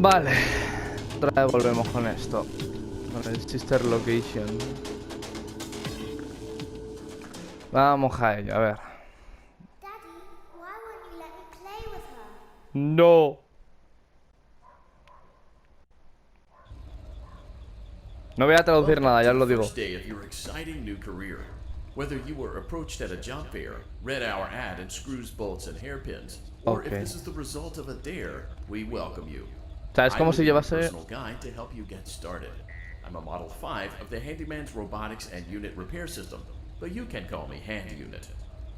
Vale. Otra vez volvemos con esto. Con el sister location. Vamos a ello, a ver. No. No voy a traducir nada, ya os lo digo. Whether you were approached at a job fair, read our ad in screws, bolts, and hairpins, or if this is the result of a dare, we welcome you. O sea, es como si llevase... personal guide to help you get started. I'm a Model 5 of the Handyman's Robotics and Unit Repair System, but you can call me Hand Unit.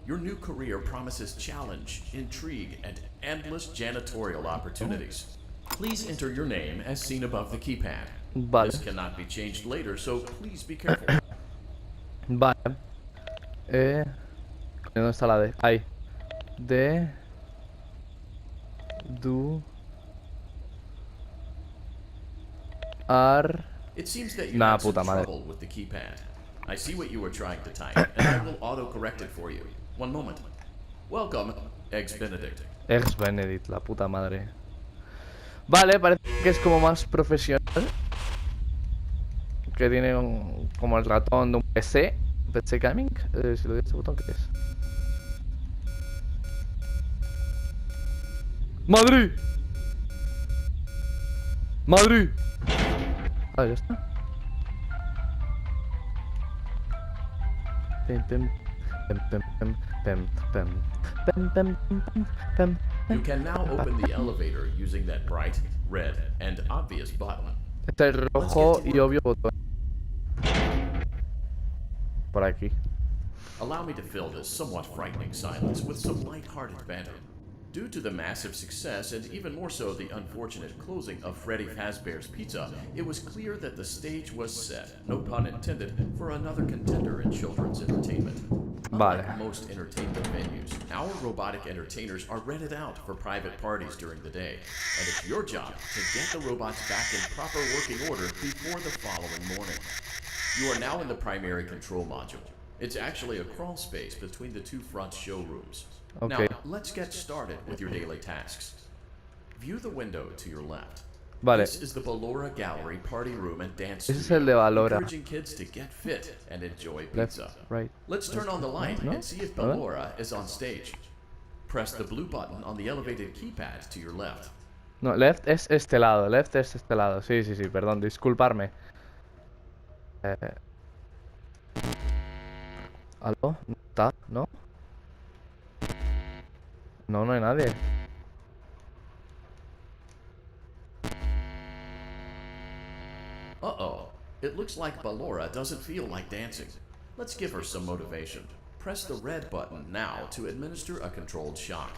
Your new career promises challenge, intrigue, and endless janitorial opportunities. Please enter your name as seen above the keypad. Vale. This cannot be changed later, so please be careful. Vale. ¿Dónde está la D? Ahí. D. Do. Ar. It seems that you Nah, had some puta madre. trouble with the keypad. I see what you were trying to type, and I will auto-correct it for you. One moment. Welcome, Eggs Benedict. Eggs Benedict, la puta madre. Vale, parece que es como más profesional. Que tiene como el ratón de un PC. PC Gaming. Si le doy a este botón, ¿qué es? ¡Madrid! ¡Madrid! Ah, ya está. Pem, pem, pem, pem, pem, pem, pem, pem, pem, pem, pem. You can now open the elevator using that bright, red, and obvious button. Este es el rojo y obvio botón. Por aquí. Allow me to fill this somewhat frightening silence with some light-hearted banter. Due to the massive success, and even more so the unfortunate closing of Freddy Fazbear's Pizza, it was clear that the stage was set, no pun intended, for another contender in children's entertainment. Unlike most entertainment venues, our robotic entertainers are rented out for private parties during the day, and it's your job to get the robots back in proper working order before the following morning. You are now in the primary control module. It's actually a crawl space between the two front showrooms. Okay. Now, let's get started with your daily tasks. View the window to your left. Vale. This is the Valora Gallery party room and dance Ese es el de studio, Valora. encouraging kids to get fit and enjoy Left, pizza. right. Let's turn on the light and see if Valora is on stage. Press the blue button on the elevated keypad to your left. No, left es este lado, left es este lado. Sí, sí, sí, perdón, disculparme. ¿Aló? ¿No está? ¿No? No, no hay nadie. Uh-oh. It looks like Ballora doesn't feel like dancing. Let's give her some motivation. Press the red button now to administer a controlled shock.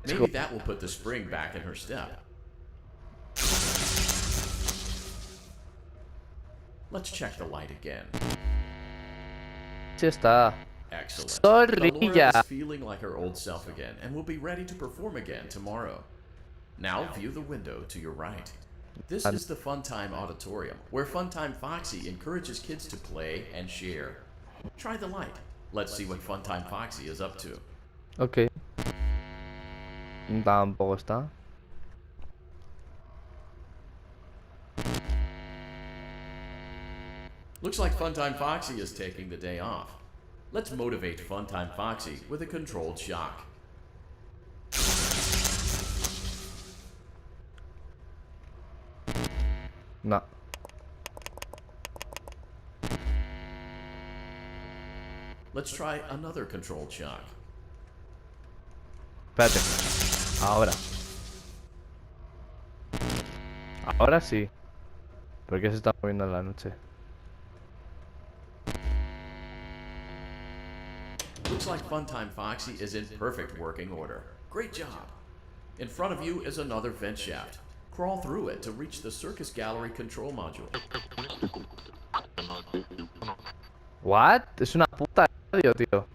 Maybe that will put the spring back in her step. Let's check the light again. Sí está. Excellent. Zorrilla. Ballora is feeling like her old self again and will be ready to perform again tomorrow. Now view the window to your right. This is the Funtime Auditorium, where Funtime Foxy encourages kids to play and share. Try the light. Let's see what Funtime Foxy is up to. Ok. Tampoco está. Looks like Funtime Foxy is taking the day off. Let's motivate Funtime Foxy with a controlled shock. No. Let's try another controlled shock. Espérate. Ahora. Ahora sí. ¿Por qué se está moviendo en la noche? Looks like Funtime Foxy is in perfect working order. Great job. In front of you is another vent shaft. Crawl through it to reach the Circus Gallery control module. What? Es una puta radio, tío.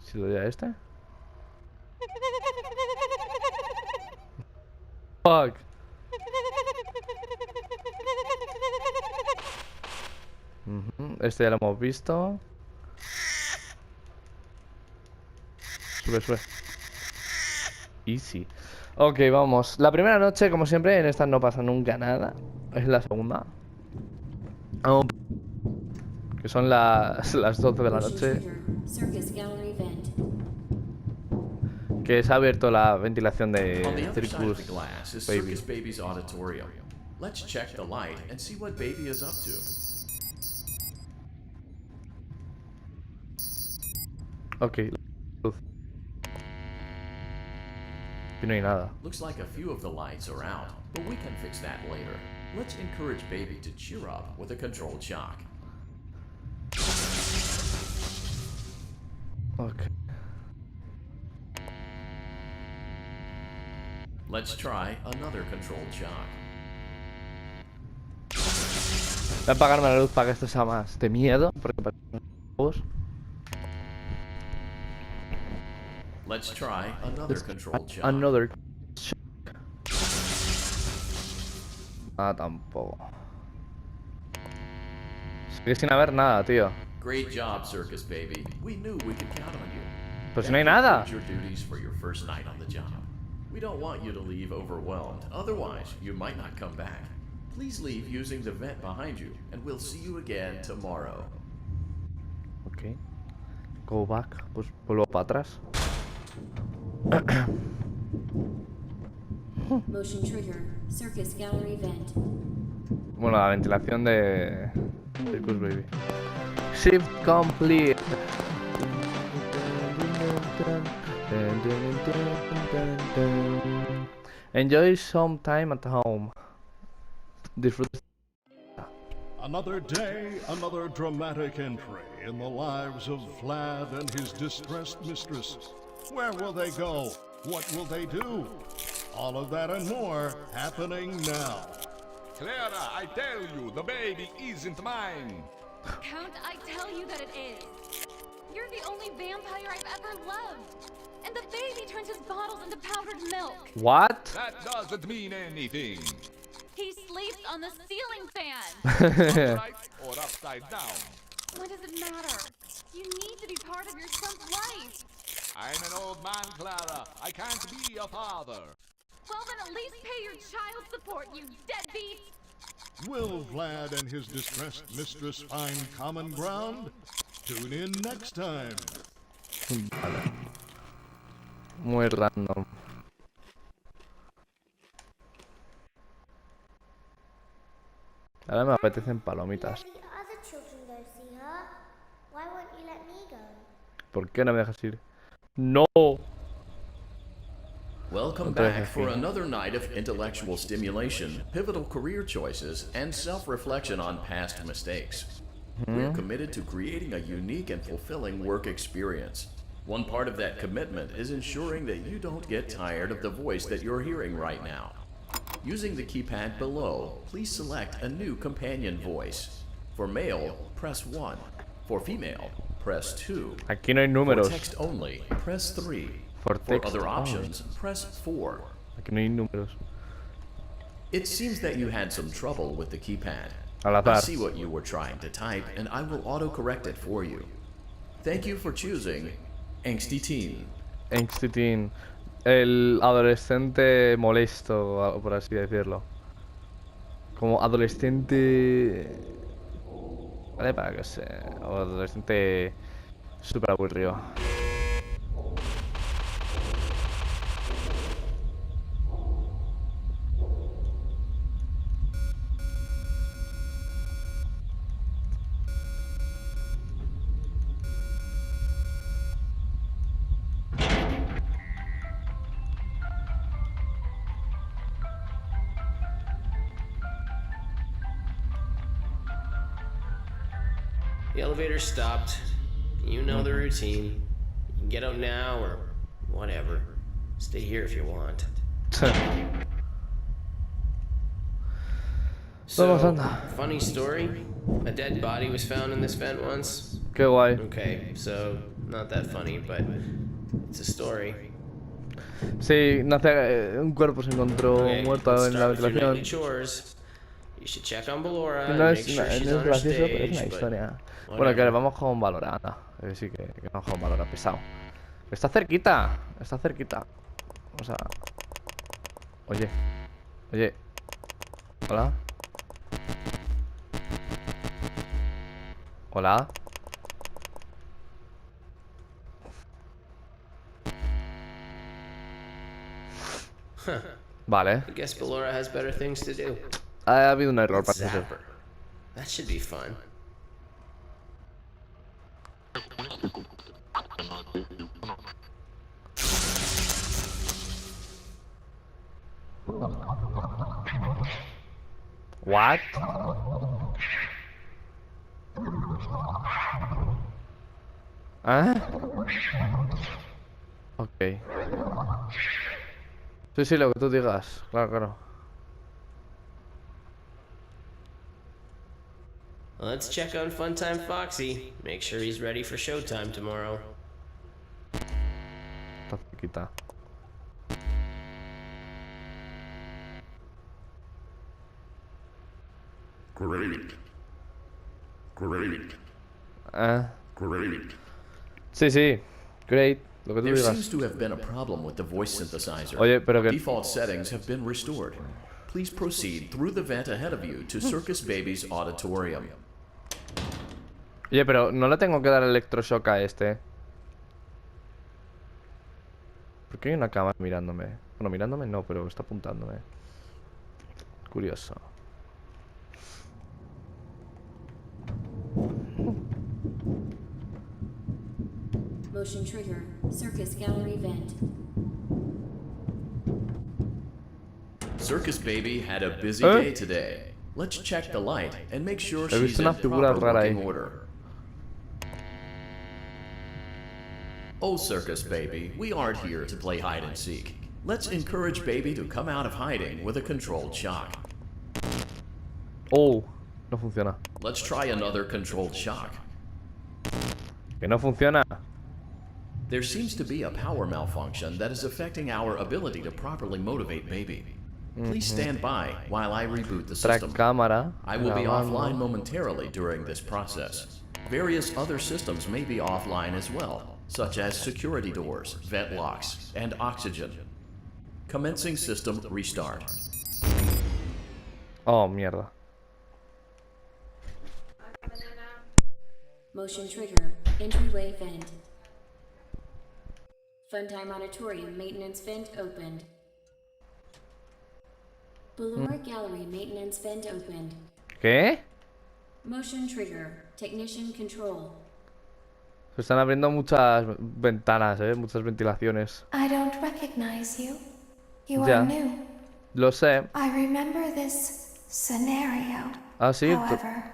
Si lo doy a este. Fuck. Este ya lo hemos visto. Sube, sube. Easy. Ok, vamos. La primera noche, como siempre, en esta no pasa nunca nada. Es la segunda. Vamos, que son las 12 de la noche. Que se ha abierto la ventilación On the de other side of the Circus glass is Baby. Circus Baby's auditorium. Let's check the light and see what Baby is up to. Ok, luz. Y no hay nada. Looks like a few of the lights are out, but we can fix that later. Let's encourage Baby to cheer up with a controlled shock. Ok. Let's try another controlled shock. Voy a apagarme la luz para que esto sea más de miedo. Porque para los Let's try another controlled shock. Another shock. Ah, tampoco. Sigue sin haber nada, tío. Great job, Circus Baby. We knew we could count on you. Pues no hay nada. That concludes your duties for your first night on the job. We don't want you to leave overwhelmed. Otherwise, you might not come back. Please leave using the vent behind you, and we'll see you again tomorrow. Ok. Go back. Pues vuelvo para atrás. Motion trigger. Circus gallery vent. Bueno, la ventilación de Circus Baby. Shift complete. Enjoy some time at home. Disfruta. Another day, another dramatic entry in the lives of Vlad and his distressed mistress. Where will they go? What will they do? All of that and more happening now. Clara, I tell you, the baby isn't mine. Count, I tell you that it is. You're the only vampire I've ever loved. And the baby turns his bottles into powdered milk. What? That doesn't mean anything. He sleeps on the ceiling fan. Right or upside down. What does it matter? You need to be part of your son's life. I'm an old man, Clara. I can't be a father. Well, then at least pay your child support, you deadbeat. Will Vlad and his distressed mistress find common ground? Tune in next time. Vale. Muy random. Ahora me apetecen palomitas. Let the other children go see her. Why won't you let me go? ¿Por qué no me dejas ir? ¡No! Welcome Otra vez back for aquí. another night of intellectual stimulation, pivotal career choices, and self-reflection on past mistakes. We're committed to creating a unique and fulfilling work experience. One part of that commitment is ensuring that you don't get tired of the voice that you're hearing right now. Using the keypad below, please select a new companion voice. For male, press 1. For female, press 2. Aquí no hay For números. text only, press 3. For For text other only. options, press 4. Aquí no hay números. It seems that you had some trouble with the keypad. Al I azar. see what you were trying to type, and I will auto-correct it for you. Thank you for choosing Angsty Teen. Angsty Teen. El adolescente molesto, por así decirlo. Como adolescente... Vale, para que sé. O adolescente súper aburrido. The elevator stopped. You know the routine. You can get out now or whatever. Stay here if you want. So, Vamos, anda. funny story. A dead body was found in this vent once. Qué guay. Okay, so not that funny, but it's a story. Sí, nace, un cuerpo se encontró Okay, muerto let's en la start with your nightly ventilación. chores. You should check on Ballora No and es, make sure no she's es on her gracioso, pero es stage, una but historia. Bueno, que whatever. vamos con Valorant. Sí, que vamos con Valorant, pesado. Está cerquita, está cerquita. Vamos a... Oye. Oye. Hola. Hola. Vale. I guess Ballora has better things to do. Ha habido un error, Let's parece ser. zap her. That should be fun. What? ¿Ah? Ok. Sí, sí, lo que tú digas. Claro, claro. Let's check on Funtime Foxy. Make sure he's ready for showtime tomorrow. Está cerquita. Great. Great. Ah. Great. Sí, sí. Great. Lo que tú There digas. seems to have been a problem with the voice synthesizer. Oye, pero que... Default settings have been restored. Please proceed through the vent ahead of you to Circus Baby's auditorium. Oye, pero no le tengo que dar electroshock a este. ¿Por qué hay una cámara mirándome? Bueno, mirándome no, pero está apuntándome. Curioso. Motion trigger. Circus gallery vent. Circus Baby had a busy day today. Let's check the light and make sure He she's visto in una figura proper rara working ahí. order. Oh, Circus Baby, we aren't here to play hide and seek. Let's encourage Baby to come out of hiding with a controlled shock. Oh, no funciona. Let's try another controlled shock. Que no funciona. There seems to be a power malfunction that is affecting our ability to properly motivate Baby. Please stand by while I reboot the Track system. cámara. I will be grabando. offline momentarily during this process. Various other systems may be offline as well, such as security doors, vent locks, and oxygen. Commencing system restart. Oh, mierda. Motion trigger. Entryway vent. Funtime auditorium maintenance vent opened. Ballora gallery maintenance vent opened. ¿Qué? Motion trigger. Technician control. Se están abriendo muchas ventanas, muchas ventilaciones. I don't recognize you. You Ya. are new. Lo sé. I remember this scenario. Ah, sí. However,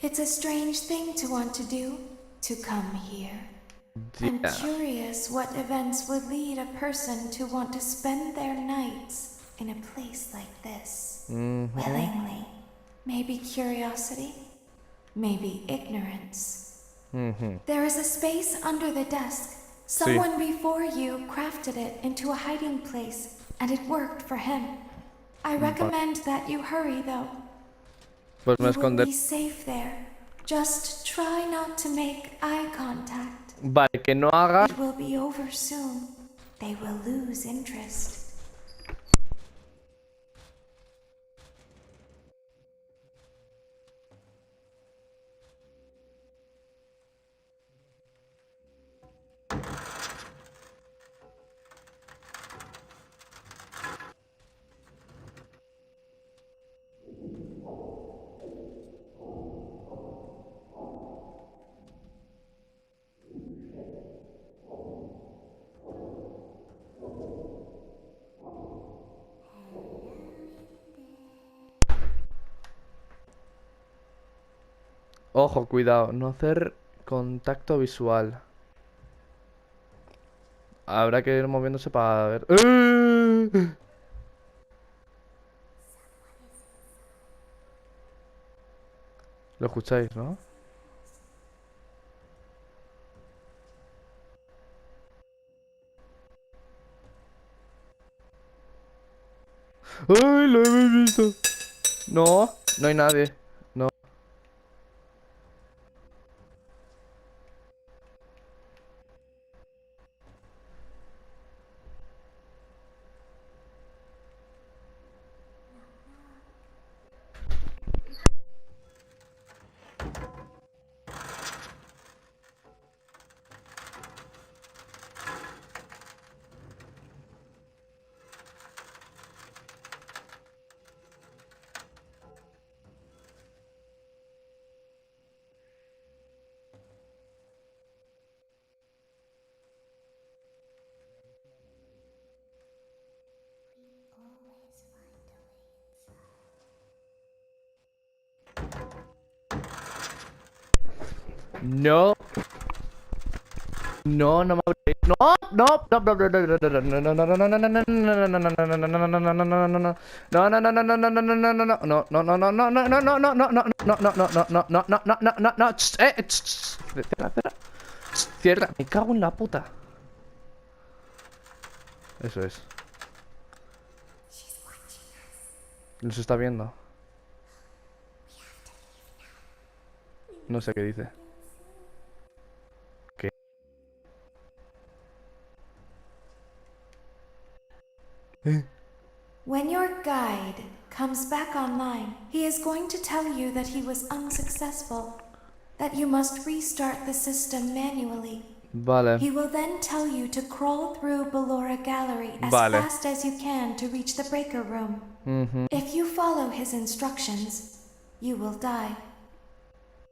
it's a strange thing to want to do, to come here. I'm Yeah. curious what events would lead a person to want to spend their nights in a place like this. Willingly. Maybe curiosity, maybe ignorance. There is a space under the desk. Someone before you crafted it into a hiding place, and it worked for him. I recommend that you hurry, though. Pues me You will esconder. be safe there. Just try not to make eye contact. Vale, que no haga. It will be over soon. They will lose interest. Ojo, cuidado, no hacer contacto visual. Habrá que ir moviéndose para ver. Lo escucháis, ¿no? ¡Ay, lo he visto! No, no hay nadie. No. No. No, no me abréis. No, no, no, no, no, no, no, no, no, no, no, no, no, no, cierra, me cago en la puta. Eso es. Nos está viendo. No sé qué dice. ¿Qué? When your guide comes back online, he is going to tell you that he was unsuccessful, that you must restart the system manually. Vale. He will then tell you to crawl through Ballora Gallery as fast as you can to reach the breaker room. If you follow his instructions, you will die.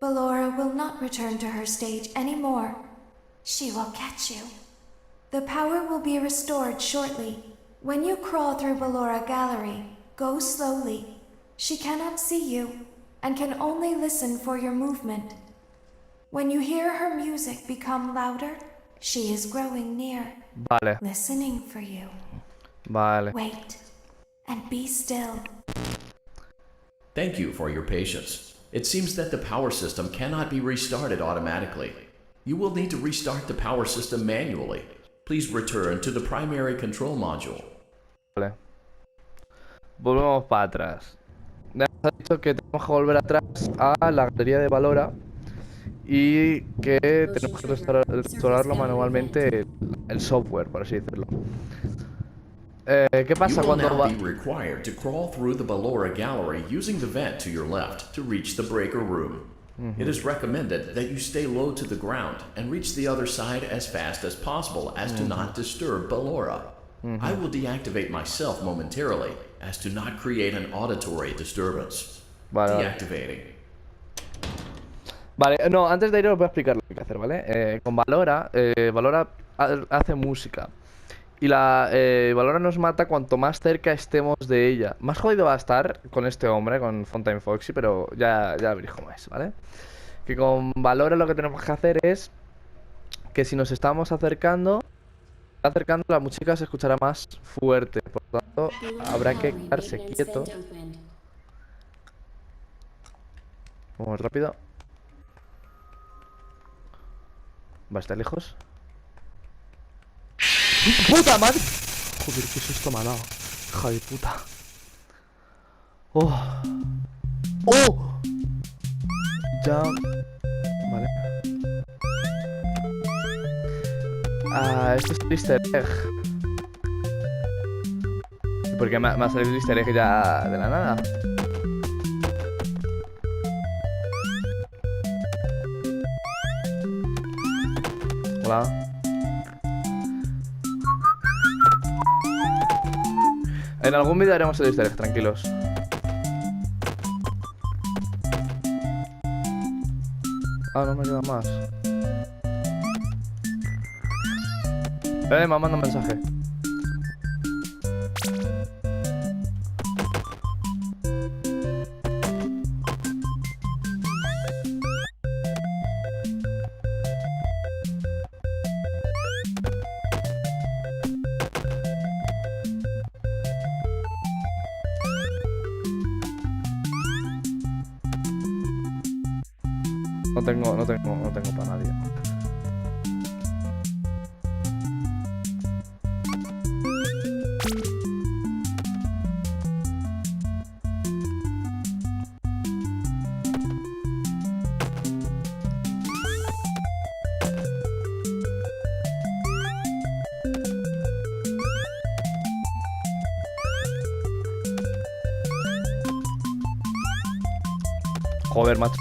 Ballora will not return to her stage anymore. She will catch you. The power will be restored shortly. When you crawl through Ballora Gallery, go slowly. She cannot see you and can only listen for your movement. When you hear her music become louder, she is growing near. Vale. Listening for you. Vale. Wait and be still. Thank you for your patience. It seems that the power system cannot be restarted automatically. You will need to restart the power system manually. Please return to the primary control module. Vale. Volvemos para atrás. Me has dicho que tenemos que volver atrás a la galería de Ballora y que tenemos que restaurarlo manualmente el software, por así decirlo. ¿Qué pasa cuando va? You will now be required to crawl through the Ballora Gallery using the vent to your left to reach the breaker room. It is recommended that you stay low to the ground and reach the other side as fast as possible as to not disturb Ballora. I will deactivate myself momentarily as to not create an auditory disturbance. Deactivating. Vale, no, antes de ir os voy a explicar lo que hay que hacer, ¿vale? Con Ballora, Ballora hace música. Y la Ballora nos mata cuanto más cerca estemos de ella. Más jodido va a estar con este hombre, con Fountain Foxy, pero ya veréis cómo es, ¿vale? Que con Ballora lo que tenemos que hacer es que si nos estamos acercando, la música se escuchará más fuerte. Por lo tanto, habrá que quedarse quieto. Vamos rápido. ¿Va a estar lejos? ¡Puta madre! Joder, qué susto me ha dado. Hija de puta. ¡Oh! ¡Oh! Ya... Vale. Esto es el easter egg. ¿Por qué me ha salido el easter egg ya de la nada? Hola. En algún vídeo haremos el easter egg, tranquilos. Ah, no me queda más. Me manda un mensaje. No tengo para nadie. Joder, macho.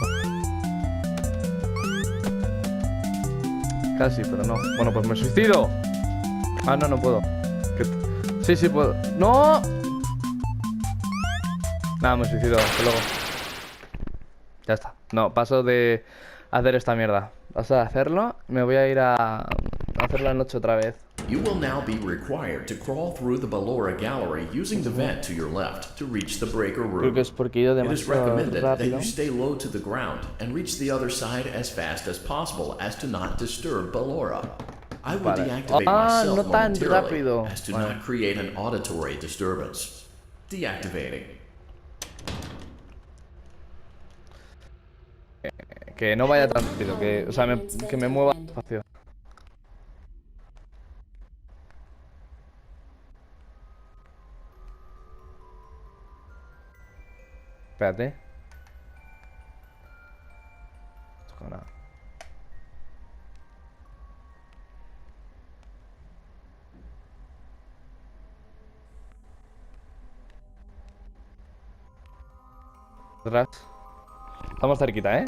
Casi, pero no. Bueno, pues me suicido. Ah, no, no puedo. Sí, puedo. ¡No! Nada, me suicido. Hasta luego. Ya está. No, paso de hacer esta mierda. Paso de hacerlo. Me voy a ir a hacer la noche otra vez. You will now be required to crawl through the Ballora gallery using the vent to your left to reach the breaker Creo room. que es porque he ido It is demasiado recommended that rápido. you stay low to the ground and reach the other side as fast as possible as to not disturb Ballora. I will Vale. deactivate Ah, myself no tan momentarily rápido. as to Vale. not create an auditory disturbance. Deactivating. Que no vaya tan rápido, que, o sea, que me mueva despacio. Espérate. Nada. Atrás. Estamos cerquita, ¿eh?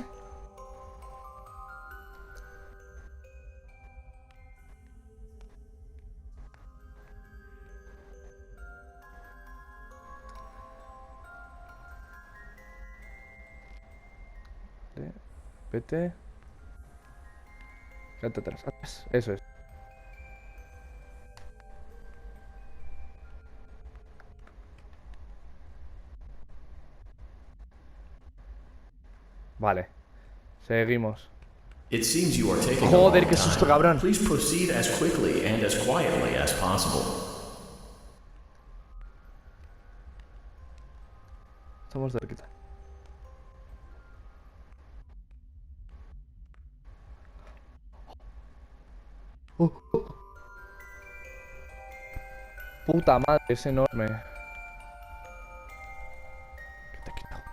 Vete. Quédate atrás, atrás. Eso es. Vale. Seguimos. It seems you are taking a Joder, long qué susto, time. cabrón. Please proceed as quickly and as quietly as possible. Estamos cerquita. Puta madre, es enorme. Quita, quita.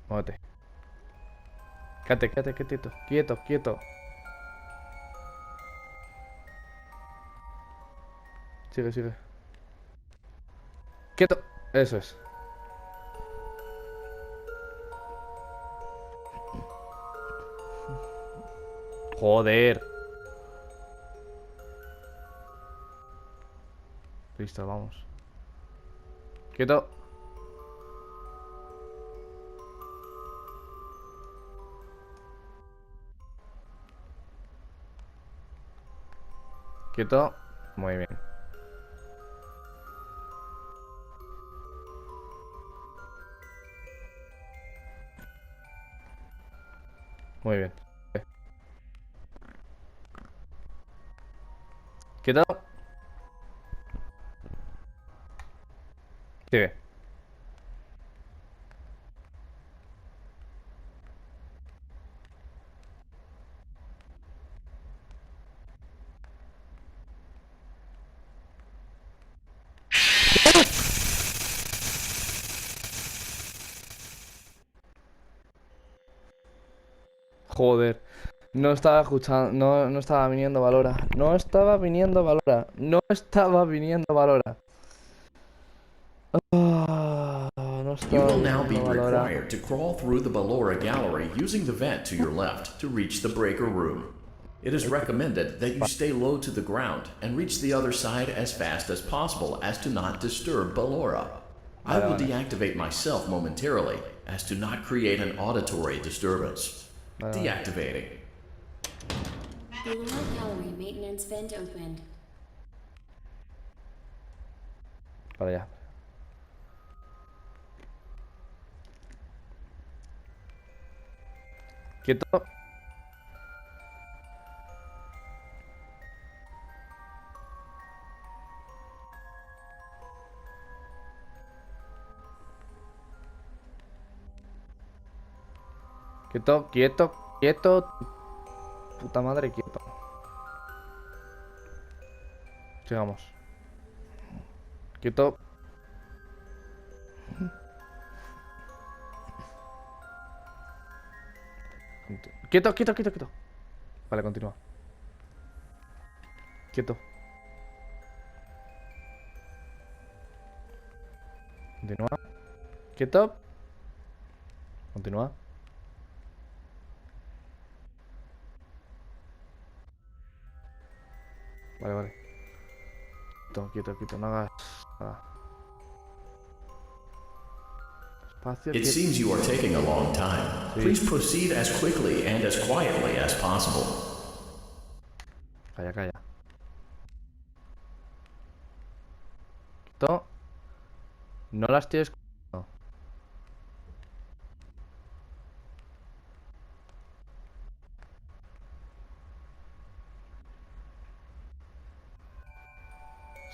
Muévete. Quédate, quédate, quietito. Quieto, quieto. Sigue, sigue. Quieto. Eso es. Joder. Listo, vamos. Quieto. Quieto. Muy bien. Muy bien. Quieto. Sigue. Joder. No estaba escuchando. No estaba viniendo Valora. No estaba viniendo Valora. No estaba viniendo Valora. No You estaba will now be viniendo Valora. required to crawl through the Ballora gallery using the vent to your left to reach the breaker room. It is recommended that you stay low to the ground and reach the other side as fast as possible as to not disturb Ballora. I will deactivate myself momentarily as to not create an auditory disturbance. Deactivating. Ballora gallery maintenance vent opened. Para allá. Quieto. Quieto, quieto, quieto. Puta madre, quieto. Sigamos. Quieto. Quieto, quieto, quieto, quieto. Vale, continúa. Quieto. Continúa. Quieto. Continúa. Vale, vale. Quieto, quieto, quieto. No hagas nada. Espacio, It quieto. seems you are taking a long time. Please proceed as quickly and as quietly as possible. Calla, calla. Quieto. No la estoy escuchando.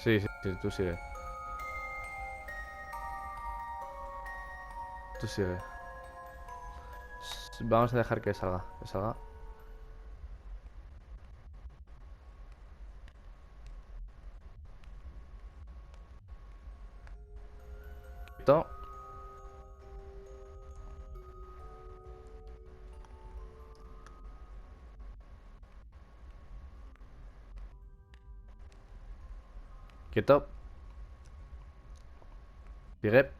Sí, sí, sí, tú sigue. Tú sigue. Vamos a dejar que salga. Que salga. Quieto. Quieto. Sigue.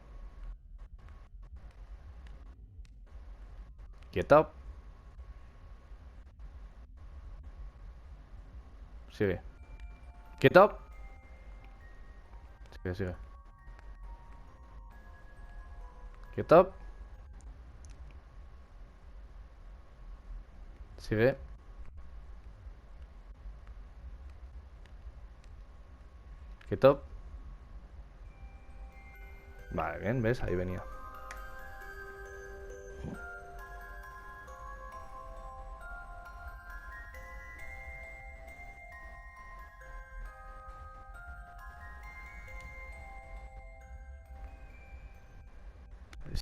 Quieto. Sigue. Quieto. Sigue, sigue. Quieto. Sigue. Quieto. Vale, bien, ¿ves? Ahí venía.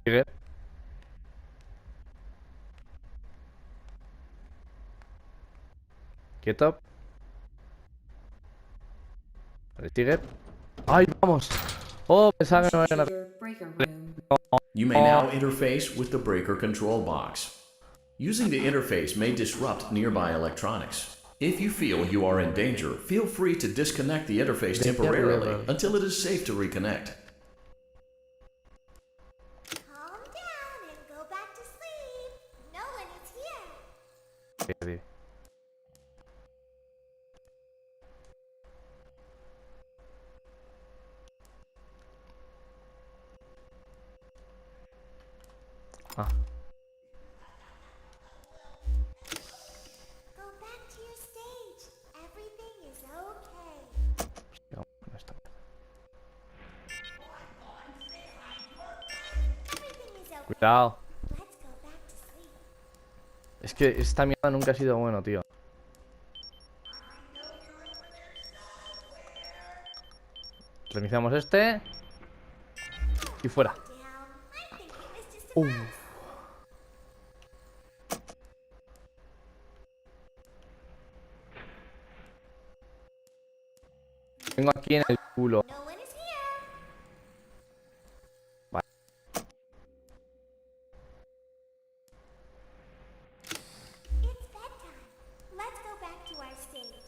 Sigue. Quieto. Vale, sigue. ¡Ay, vamos! Oh, pensaba que no iban a... You may now interface with the breaker control box. Using the interface may disrupt nearby electronics. If you feel you are in danger, feel free to disconnect the interface temporarily until it is safe to reconnect. Calm down and go back to sleep. No one is here. Sí. Ah, Go back to your stage. Everything is okay. sigamos con esta. Everything is okay. Cuidado. Let's go back to sleep. Es que esta mierda nunca ha sido bueno, tío. Reiniciamos este. Y fuera. Down. I think it was just a mouse. Tengo aquí en el culo. No one is here. Vale. It's bedtime. Let's go back to our stage.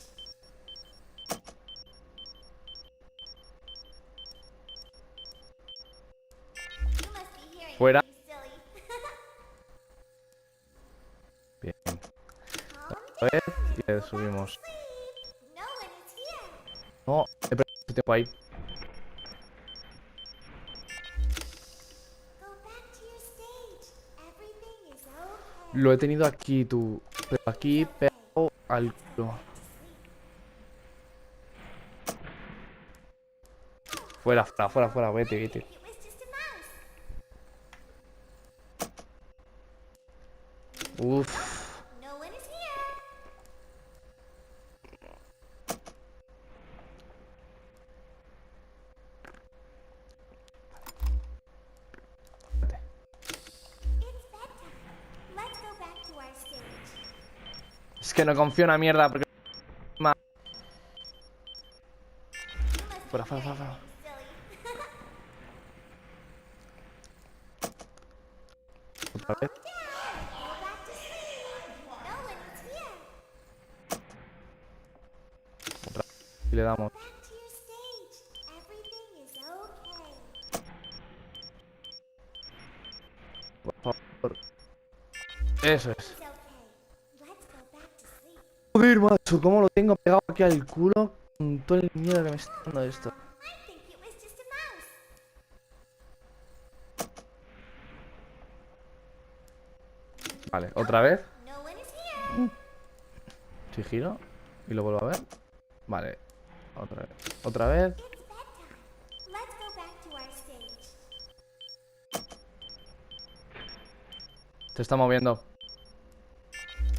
You must be hearing Fuera. me, silly. Bien. Calm A ver, down y and le go back to subimos. sleep. No one is here. No, he perdido este tiempo ahí. Go back to your stage. Everything is okay. Lo he tenido aquí, tú. Pero aquí pegado al culo. Fuera, fuera, fuera, fuera. Vete, vete. It was just a mouse. Uff. No one is here. It's bedtime. Let's go back to our stage. Es que no confío en la mierda porque... You must Fuera, be fuera, hearing fuera, me, silly. Otra vez. Calm down and go back to sleep. No one is here. Otra vez. Y le damos. Back to your stage. Everything is okay. Por favor. Eso es. It's okay. Let's go back to sleep. Joder, macho, cómo lo tengo pegado aquí al culo con todo el miedo que me está dando esto. I think it was just a mouse. Vale, otra vez. No one is here. Sigilo. Y lo vuelvo a ver. Vale. Otra vez. Otra vez. It's bedtime. Let's go back to our stage. Se está moviendo.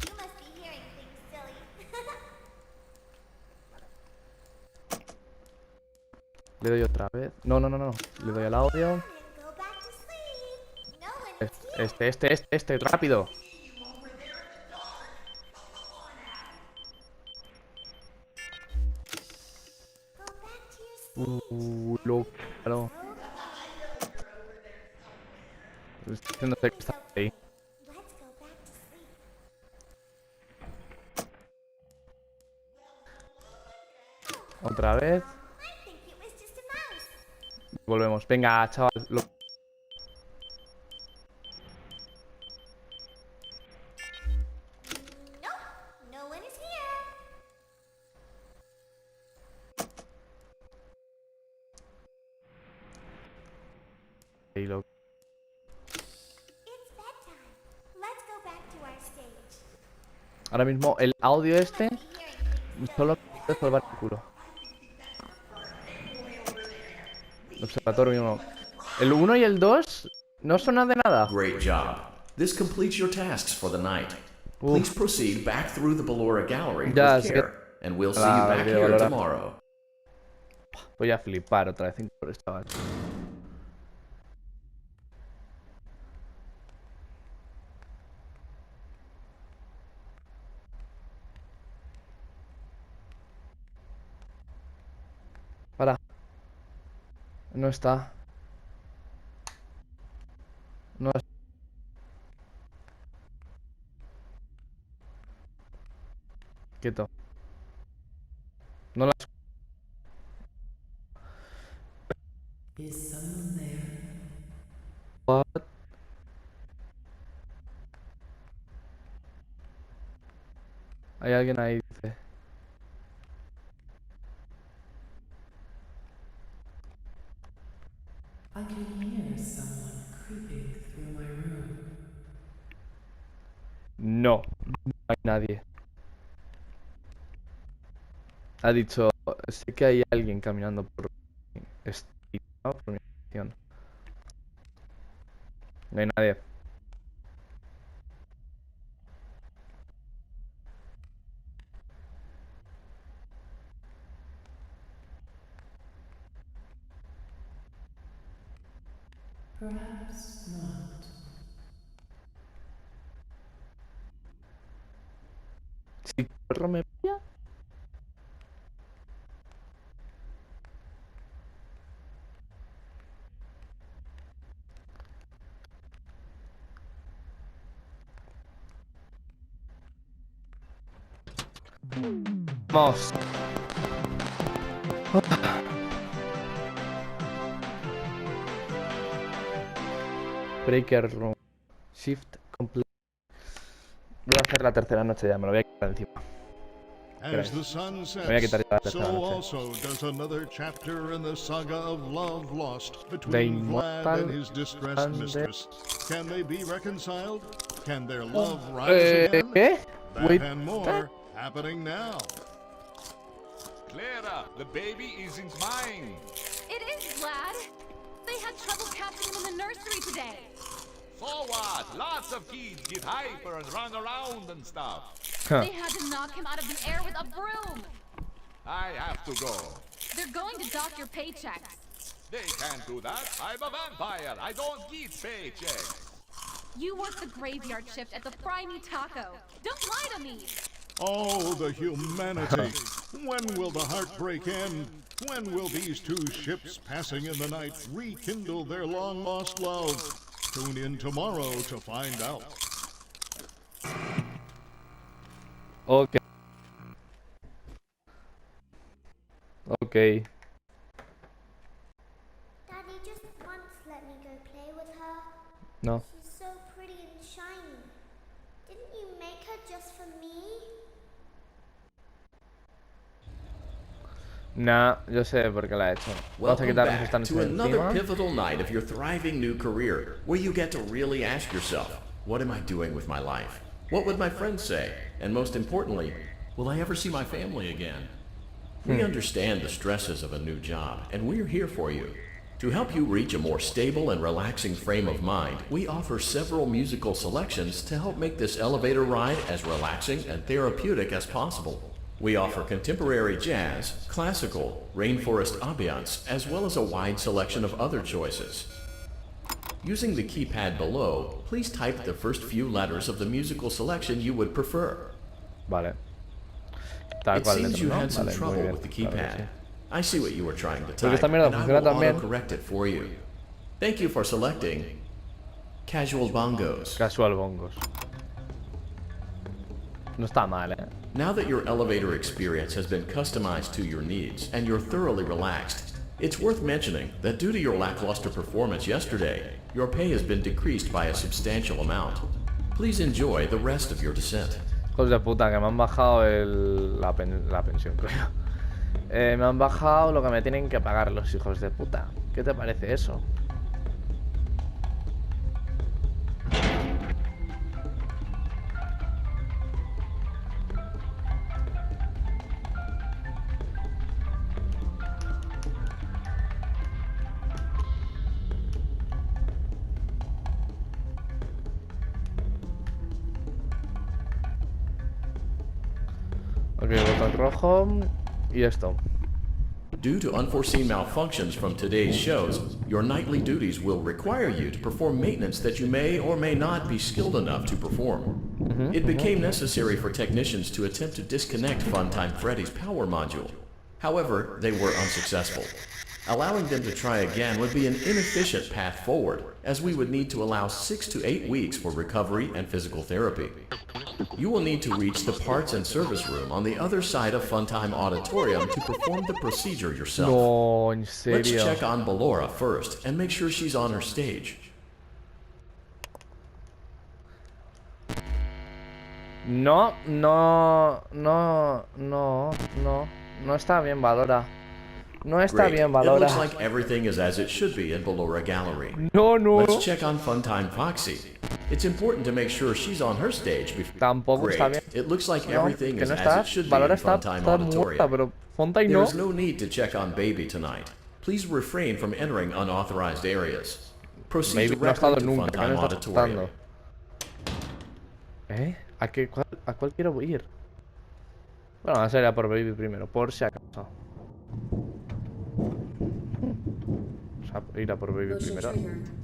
You must be hearing things, silly. Le doy otra vez. No. Le doy al audio. And go back to sleep. No one is here. Este, rápido. Go back to your sleep. Lo claro. Estoy diciendo que está ahí. Let's go back to sleep. Otra vez. I think it was just a mouse. Volvemos. Venga, chaval. Nope, no one is here. Y lo- It's bedtime. Let's go back to our stage. Ahora mismo el audio este Be hearing things, solo puede salvar el culo. Observatorio 1. El 1 y el 2 no son de nada. Great job. This completes your tasks for the night. Please proceed back through the Ballora gallery Ya, with sí care, and we'll see you Ah, back video here Ballora. tomorrow. Voy a flipar otra vez. 5 por chaval. Para. No está. No es- Quieto. No la What? Hay alguien ahí, dice. I can hear someone creeping through my room. No, no hay nadie. Ha dicho, sé que hay alguien caminando por ¿no? Por mi dirección. No hay nadie. Perhaps not. Si el perro me pilla. Vamos. Breaker room. Shift complete. Voy a hacer la tercera noche ya, me lo voy a quitar encima. As the sun voy a quitar sets, ya la tercera so noche. also does another chapter in the saga of love lost The between immortal Vlad and his distressed and the- mistress. Can they be reconciled? Can their love rise again? ¿Qué? That Wait, and more happening now. Clara, the baby isn't mine. It is, Vlad. They had trouble catching him in the nursery today. So what? Lots of kids get hyper and run around and stuff. They had to knock him out of the air with a broom. I have to go. They're going to dock your paychecks. They can't do that. I'm a vampire. I don't get paychecks. You work the graveyard shift at the Fry Me Taco. Don't lie to me. Oh, the humanity. When will the heartbreak end? When will these two ships passing in the night rekindle their long-lost love? Tune in tomorrow to find out. Ok. Ok. Daddy just once let me go play with her. No. She's so pretty and shiny. Didn't you make her just for me? Nah, yo sé por qué la he hecho. Vamos a Welcome quitarnos back esta to noche de another encima. pivotal night of your thriving new career, where you get to really ask yourself, what am I doing with my life? What would my friends say? And most importantly, Will I ever see my family again? We understand the stresses of a new job, and we're here for you. To help you reach a more stable and relaxing frame of mind, we offer several musical selections to help make this elevator ride as relaxing and therapeutic as possible. We offer contemporary jazz, classical, rainforest ambiance, as well as a wide selection of other choices. Using the keypad below, please type the first few letters of the musical selection you would prefer. Vale. It seems you had some trouble with the keypad. I see what you were trying to Porque type, esta mierda and I funciona will también. auto-correct it for you. Thank you for selecting Casual Bongos. Casual bongos. No está mal, Now that your elevator experience has been customized to your needs and you're thoroughly relaxed, it's worth mentioning that due to your lackluster performance yesterday, your pay has been decreased by a substantial amount. Please enjoy the rest of your descent. Hijos de puta, que me han bajado la pensión, creo. Me han bajado lo que me tienen que pagar los hijos de puta. ¿Qué te parece eso? Ok, botón rojo y esto. Due to unforeseen malfunctions from today's shows, your nightly duties will require you to perform maintenance that you may or may not be skilled enough to perform. It became necessary for technicians to attempt to disconnect Funtime Freddy's power module. However, they were unsuccessful. Allowing them to try again would be an inefficient path forward, as we would need to allow 6 to 8 weeks for recovery and physical therapy. You will need to reach the parts and service room on the other side of Funtime Auditorium to perform the procedure yourself. No, en Let's serio. check on Ballora first and make sure she's on her stage. No está bien, Valora. No está Great. bien, It Valora. looks like everything is as it should be in Ballora Gallery. No. Let's check on Funtime Foxy. It's important to make sure she's on her stage before. Tampoco Great. está bien. It looks like No, everything que is no as está. it should be Valora in está Funtime muerta, Auditorium. pero Fontaine no. There's no need to check on Baby tonight. Please refrain from entering unauthorized areas. Proceed Baby no ha directly estado to nunca, que Funtime no está Auditorium. estando. ¿A cuál quiero ir? Bueno, vamos a ir a por Baby primero, por si acaso. Vamos a ir a por Baby primero.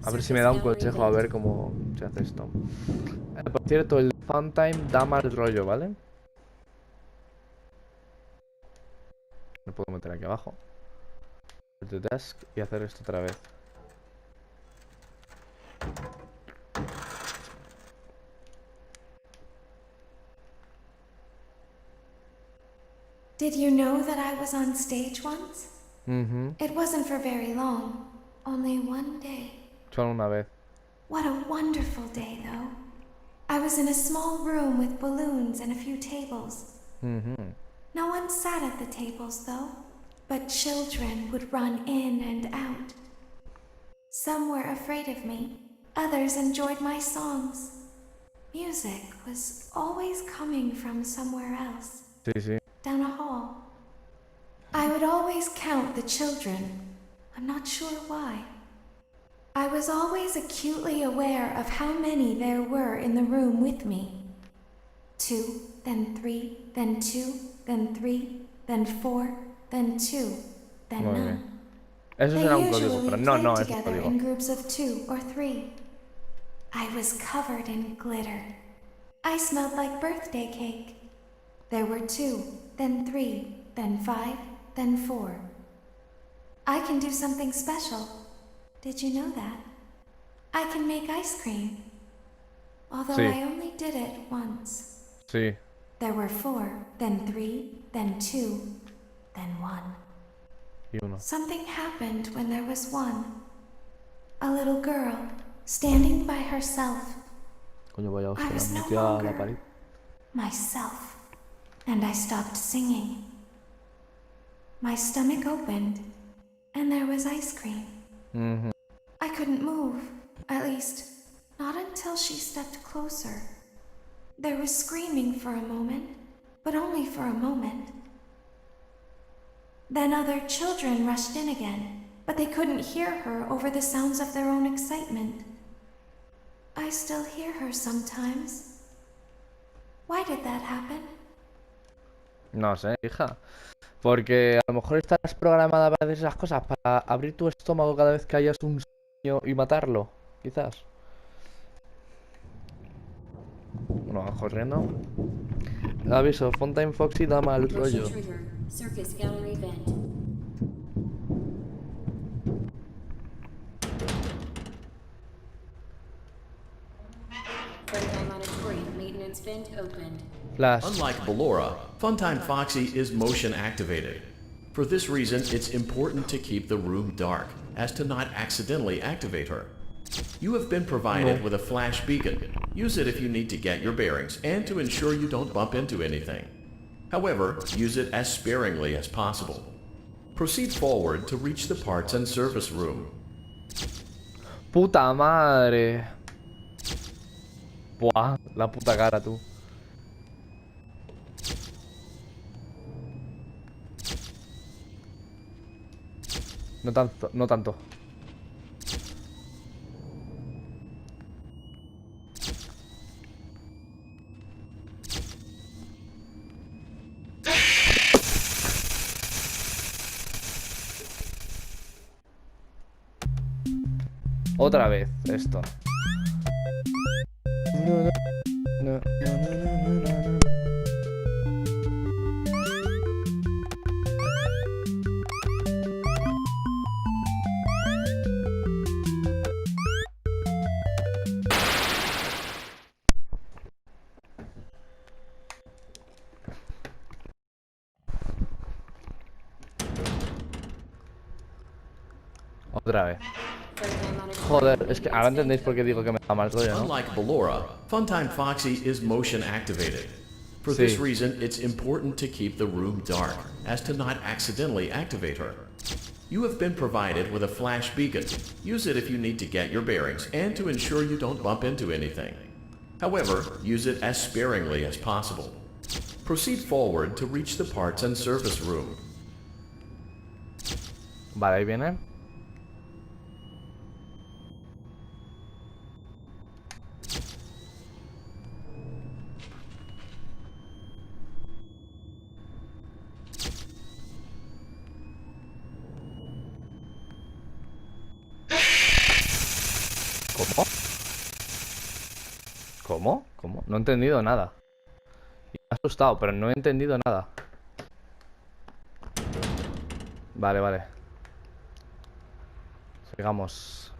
A ver si me da un consejo, a ver cómo se hace esto. Por cierto, el Funtime da mal rollo, ¿vale? Me puedo meter aquí abajo. The desk y hacer esto otra vez. Did you know that I was on stage once? It wasn't for very long, only one day. Solo una vez. What a wonderful day, though. I was in a small room with balloons and a few tables. No one sat at the tables, though, but children would run in and out. Some were afraid of me, others enjoyed my songs. Music was always coming from somewhere else. Sí. Down a hall. I would always count the children. I'm not sure why. I was always acutely aware of how many there were in the room with me. 2, then 3, then 2, then 3, then 4, then 2, then Muy none. bien. Eso They será un código, usually pero no played es un together código. in groups of 2 or 3. I was covered in glitter. I smelled like birthday cake. There were 2, then 3, then 5, then 4. I can do something special. Did you know that? I can make ice cream. Although Sí. I only did it once. Sí. There were 4, then 3, then 2, then 1. Y uno. Something happened when there was 1. A little girl standing by herself. Coño, vaya I was hostia, no metí a la longer pared. myself, and I stopped singing. My stomach opened, and there was ice cream. I couldn't move, at least, not until she stepped closer. There was screaming for a moment, but only for a moment. Then other children rushed in again, but they couldn't hear her over the sounds of their own excitement. I still hear her sometimes. Why did that happen? No sé, hija. Porque a lo mejor estás programada para hacer esas cosas, para abrir tu estómago cada vez que hayas un sueño y matarlo, quizás. No, corriendo. Aviso, Fontaine Foxy da mal rollo. Motion trigger. Circus gallery vent. Frontline auditorium maintenance vent opened. Flash. Unlike Ballora, Funtime Foxy is motion activated. For this reason, it's important to keep the room dark, as to not accidentally activate her. You have been provided with a flash beacon. Use it if you need to get your bearings and to ensure you don't bump into anything. However, use it as sparingly as possible. Proceed forward to reach the parts and service room. Puta madre. Buah, la puta cara, tú. No tanto, no tanto. Otra vez, esto. No, no, no, no, no, no, no. Otra vez. Joder, es que ahora entendéis por qué digo que me da mal rollo, ¿no? Unlike Ballora, Funtime Foxy is motion activated. For this Sí. reason, it's important to keep the room dark, as to not accidentally activate her. You have been provided with a flash beacon. Use it if you need to get your bearings and to ensure you don't bump into anything. However, use it as sparingly as possible. Proceed forward to reach the parts and service room. Vale, ahí viene. ¿Cómo? ¿Cómo? ¿Cómo? No he entendido nada. Me ha asustado, pero no he entendido nada. Vale, vale. Sigamos.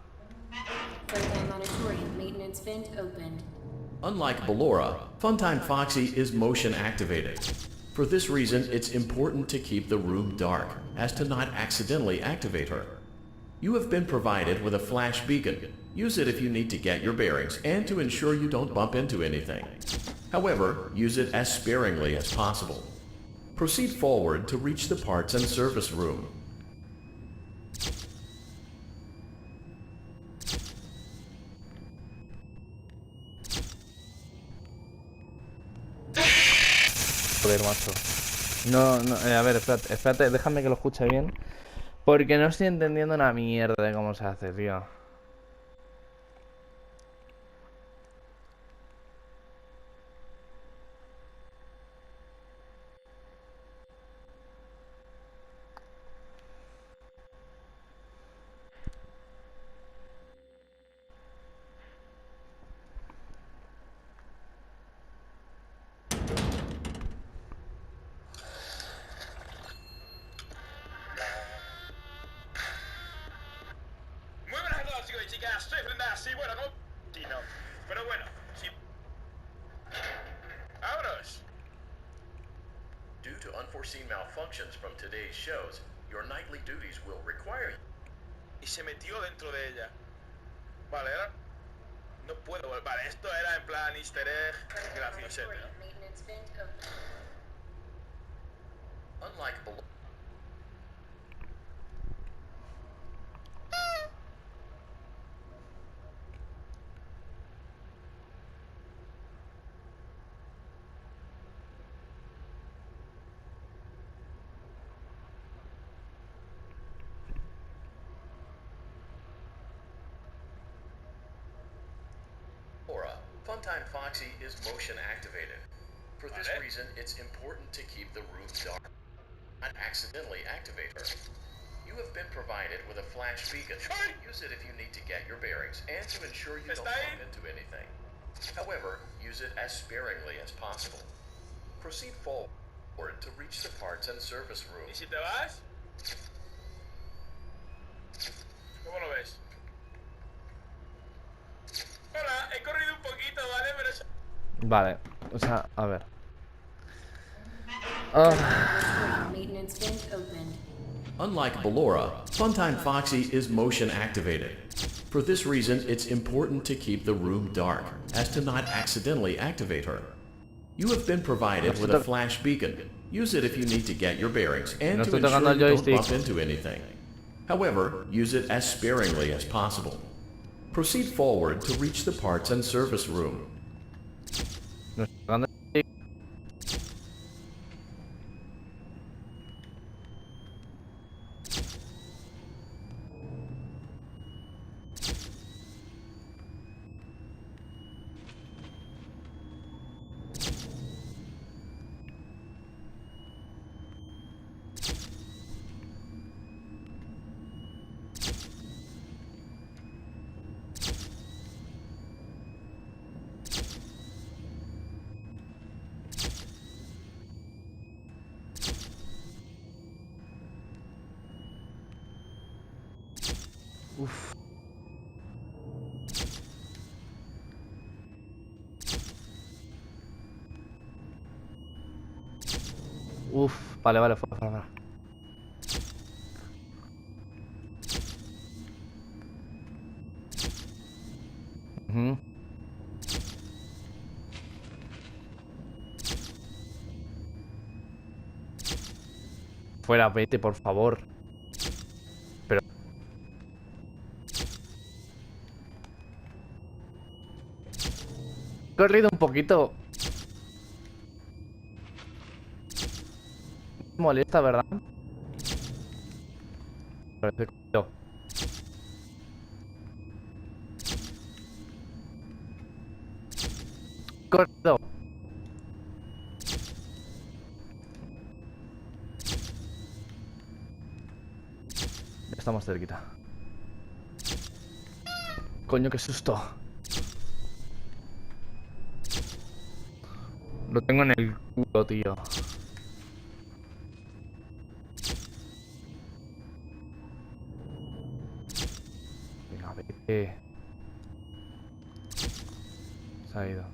Frontline auditorium maintenance vent opened. Unlike Ballora, Funtime Foxy is motion activated. For this reason, it's important to keep the room dark, as to not accidentally activate her. You have been provided with a flash beacon. Use it if you need to get your bearings and to ensure you don't bump into anything. However, use it as sparingly as possible. Proceed forward to reach the parts and service room. Joder, macho. No, no, a ver, espérate, espérate, déjame que lo escuche bien. Porque no estoy entendiendo una mierda de cómo se hace, tío. Muy buenas a todos, chicos y chicas, soy Fnaf, sí, bueno, como... Sí, no, pero bueno, sí. ¡Vámonos! Due to unforeseen malfunctions from today's shows, your nightly duties will require you. Y se metió dentro de ella. Vale, ahora... No puedo, vale, esto era en plan easter egg, graciosete, ¿no? Maintenance vent opened. Unlike Ballora. Funtime Foxy is motion activated. For this reason, it's important to keep the room dark, not accidentally activate her. You have been provided with a flash beacon. Use it if you need to get your bearings and to ensure you don't bump into anything. However, use it as sparingly as possible. Proceed forward to reach the parts and service room. ¿Y si te vas? ¿Cómo lo ves? Hola, he corrido un poquito, ¿vale? Pero eso... Vale, o sea, a ver. Maintenance vent opened. Unlike Ballora, Funtime Foxy is motion activated. For this reason, it's important to keep the room dark, as to not accidentally activate her. You have been provided with a flash beacon. Use it if you need to get your bearings and to ensure you don't bump into anything. However, use it as sparingly as possible. Proceed forward to reach the parts and service room. Uf. Uf, vale, fuera. Fuera, vete, por favor. Pero... he corrido un poquito. Molesta, ¿verdad? Parece corrido. Corrido. Ya estamos cerquita. Coño, qué susto. Lo tengo en el culo, tío. Venga, vete. Se ha ido.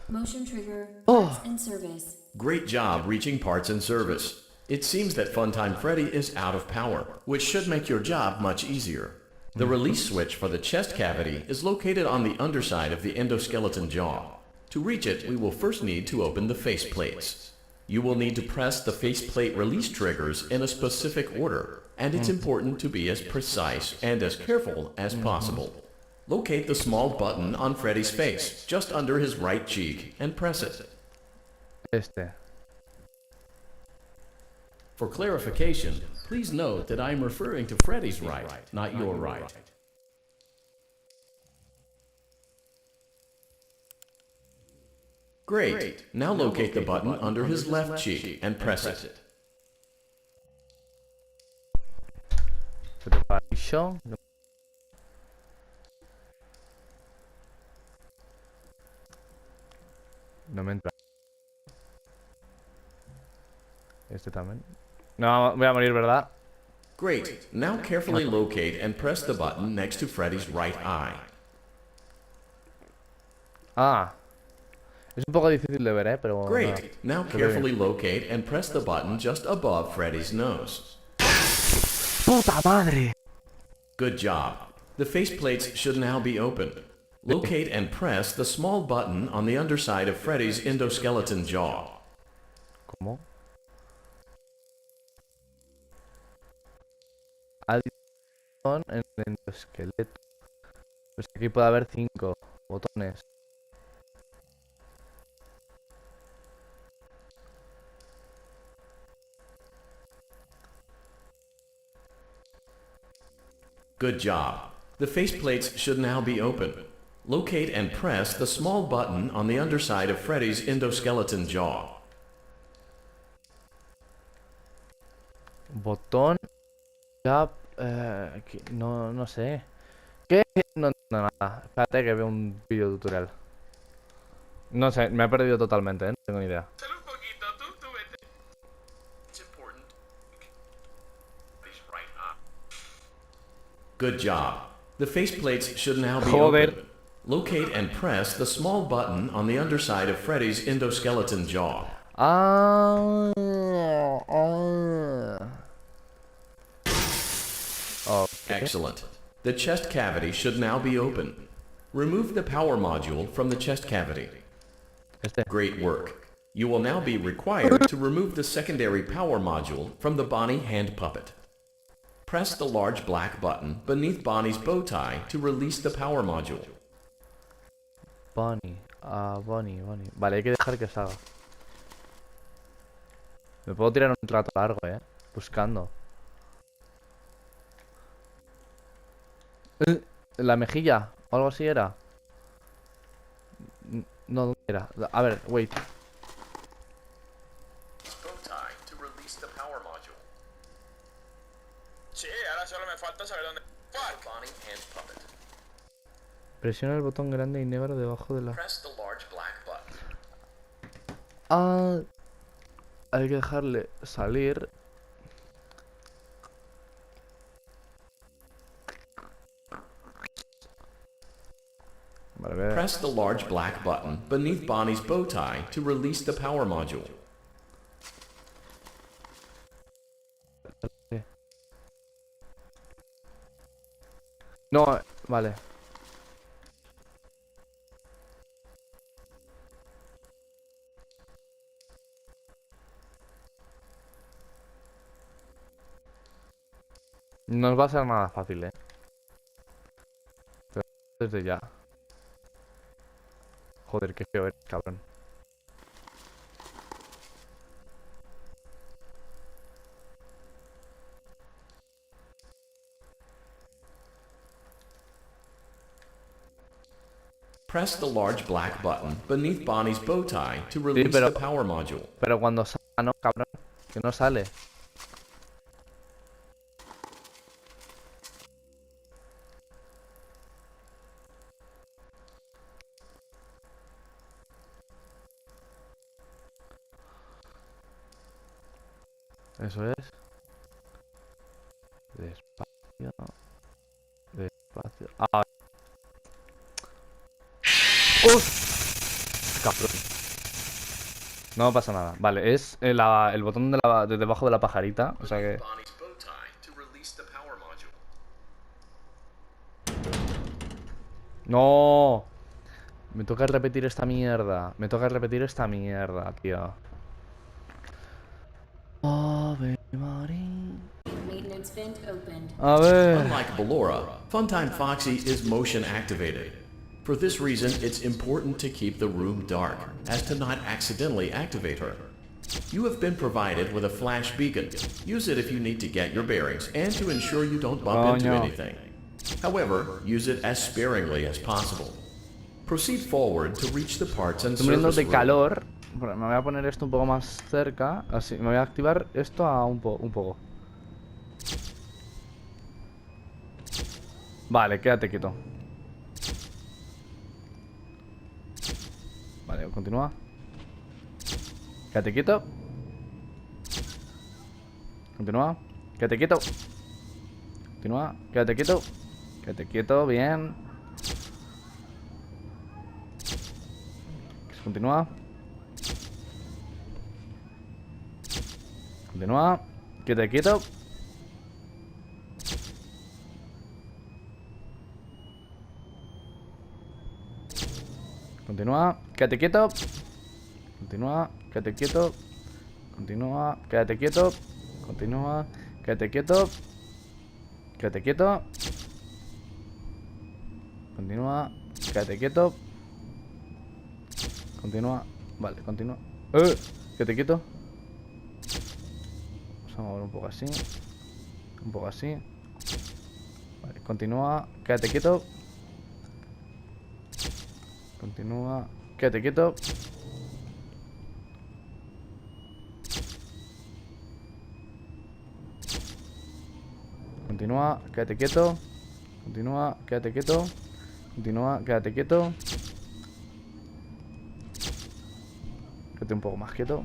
Motion trigger, parts and service. Great job reaching parts and service. It seems that Funtime Freddy is out of power, which should make your job much easier. The release switch for the chest cavity is located on the underside of the endoskeleton jaw. To reach it, we will first need to open the face plates. You will need to press the faceplate release triggers in a specific order, and it's important to be as precise and as careful as possible. Locate the small button on Freddy's face, just under his right cheek, and press it. Este. For clarification, please note that I am referring to Freddy's right, not your right. Great. Now locate the button under his left cheek and press it. No me entra. Este también. No, voy a morir, ¿verdad? Great. Now carefully locate and press the button next to Freddy's right eye. Ah. Es un poco difícil de ver, pero... Great. Now carefully locate and press the button just above Freddy's nose. ¡Puta madre! Good job. The faceplates should now be open. Locate and press the small button on the underside of Freddy's endoskeleton jaw. ¿Cómo? botón en el endoesqueleto. Pues aquí puede haber 5 botones. Good job. The faceplates should now be open. Locate and press the small button on the underside of Freddy's endoskeleton jaw. Botón. Ya. No sé. ¿Qué? No entiendo nada. Espérate que veo un vídeo tutorial. No sé, me he perdido totalmente, ¿eh? No tengo ni idea. Solo un poquito, tú vete. It's important. Good job. The faceplates should now be open. Locate and press the small button on the underside of Freddy's endoskeleton jaw. Okay. Excellent. The chest cavity should now be open. Remove the power module from the chest cavity. Great work. You will now be required to remove the secondary power module from the Bonnie hand puppet. Press the large black button beneath Bonnie's bow tie to release the power module. Bonnie. Bonnie. Vale, hay que dejar que salga. Me puedo tirar un rato largo, buscando. La mejilla, o algo así era. No, ¿dónde era? A ver, wait. Sí, ahora solo me falta saber dónde. ¡Fuck! Presiona el botón grande y negro debajo de la... hay que dejarle salir. Vale, Press the large black button beneath Bonnie's bow tie to release the power module. No, vale. No va a ser nada fácil, desde ya. Joder, qué feo eres, cabrón. Press the large black button beneath Bonnie's bow tie to release the power module. Pero cuando salga, no, cabrón, que no sale. Eso es. Despacio. Despacio. ¡Uf! Cabrón. No pasa nada. Vale, es el botón de debajo de la pajarita. O sea que... ¡No! Me toca repetir esta mierda. Tío. Ave María. Maintenance vent opened. A ver. Unlike Ballora, Funtime Foxy is motion activated. For this reason, it's important to keep the room dark, as to not accidentally activate her. You have been provided with a flash beacon. Use it if you need to get your bearings and to ensure you don't bump into anything. However, use it as sparingly as possible. Proceed forward to reach the parts and Estoy muriendo surface de calor. Bueno, me voy a poner esto un poco más cerca. Así, me voy a activar esto a un poco. Vale, quédate quieto. Vale, continúa. Quédate quieto. Continúa. Quédate quieto. Continúa. Quédate quieto. Quédate quieto, bien. Continúa. Continúa. Quédate quieto. Continúa. Quédate quieto. Continúa. Quédate quieto. Continúa. Quédate quieto. Continúa. Quédate quieto. Quédate quieto. Continúa. Quédate quieto. Continúa. Vale, continúa. Quédate quieto. Vamos a mover un poco así. Un poco así. Vale, continúa. Quédate quieto. Continúa. Quédate quieto. Continúa. Quédate quieto. Continúa. Quédate quieto. Continúa. Quédate quieto. Quédate un poco más quieto.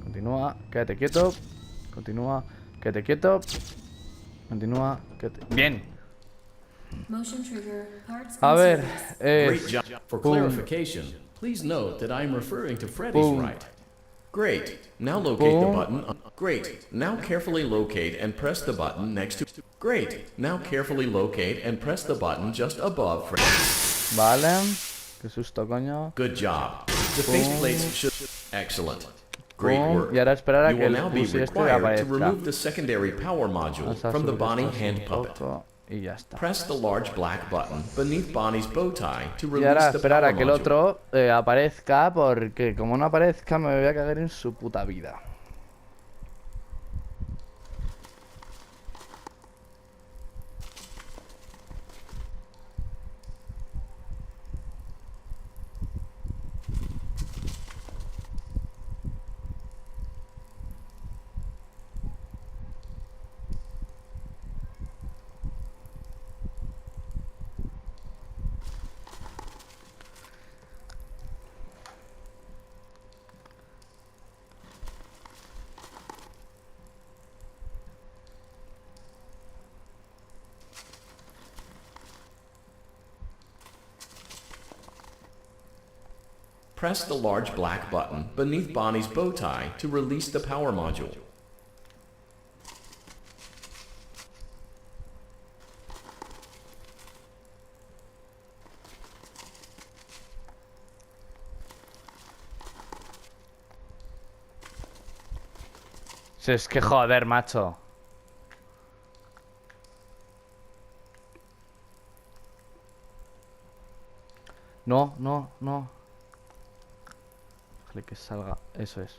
Continúa. Quédate quieto. Continúa. Quédate quieto. Continúa. Quédate... Bien. Motion trigger, parts A ver, Great job. For clarification, please note that I'm referring to Freddy's right. Great. Now locate the button. Great. Now carefully locate and press the button next to... Great. Now carefully locate and press the button just above Freddy. Vale. Qué susto, coño. Good job. The faceplates should... Excellent. Great work. Y ahora esperar a You que will el now be pussy este required to aparezca. remove the secondary power module Vamos a from the subir Bonnie esto hand un puppet. poco y ya está. Press the large black button beneath Bonnie's bow tie to Y ahora release the esperar power a que el module. otro aparezca, porque como no aparezca me voy a cagar en su puta vida. Press the large black button beneath Bonnie's bow tie to release the power module. Si es que joder, macho. No, no, no. Déjale que salga. Eso es.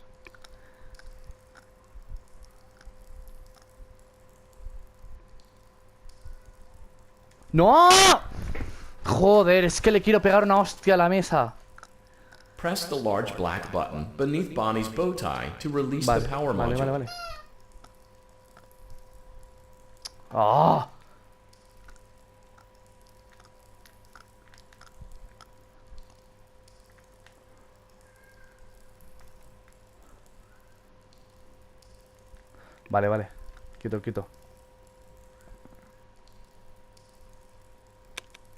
¡No! Joder, es que le quiero pegar una hostia a la mesa. Press the large black button beneath Bonnie's bow tie to release Vale, the power vale, module. vale, vale. ¡Ah! Vale, vale. Quieto, quieto.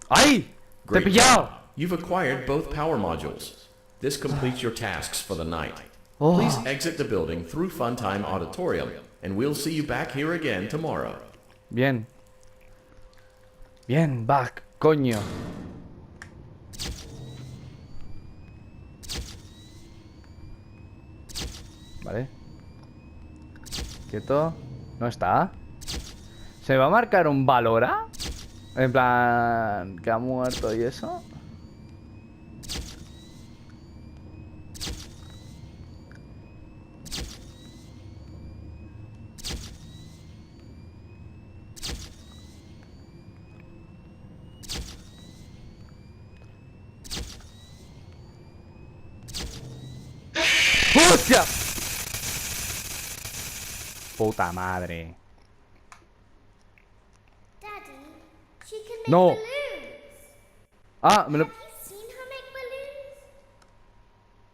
¡Ay! ¡Te he Great pillado! job. You've acquired both power modules. This completes your tasks for the night. Oh. Please exit the building through Funtime Auditorium, and we'll see you back here again tomorrow. Bien. Bien, back, coño. Vale. Quieto. No está. ¿Se va a marcar un valora? En plan, que ha muerto y eso. ¡Hostia! Puta madre. Daddy, she can make No. balloons. Ah, me lo... Have you seen her make balloons?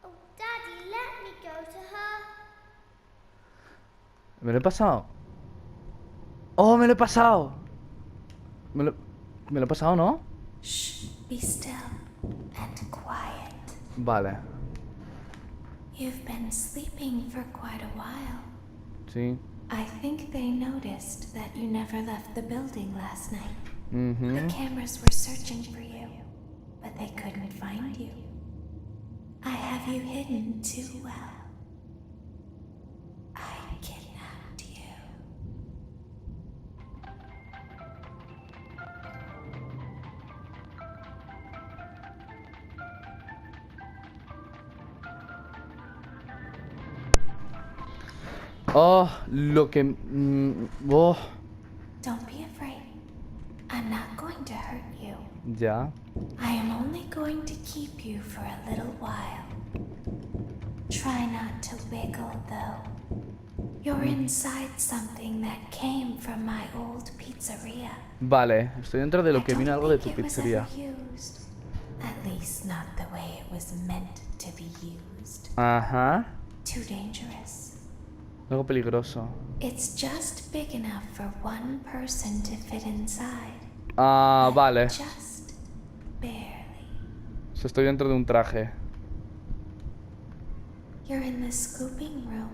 Oh, Daddy, let me go to her. Me lo he pasado. Oh, me lo he pasado. Me lo he pasado, ¿no? Shh, be still and quiet. Vale. You've been sleeping for quite a while. Sí. I think they noticed that you never left the building last night. The cameras were searching for you, but they couldn't find you. I have you hidden too well. I get Oh, lo que... oh, Don't be afraid. I'm not going to hurt you. ya. I am only going to keep you for a little while. Try not to wiggle, though. You're inside something that came from my old pizzeria. Vale, estoy dentro de lo que I viene don't algo de tu think it was pizzería. ever used. At least not the way it was meant to be used. Ajá. Too dangerous. Algo peligroso. It's just big enough for one person to fit inside. Ah, vale. Just barely. So, estoy dentro de un traje. You're in the scooping room.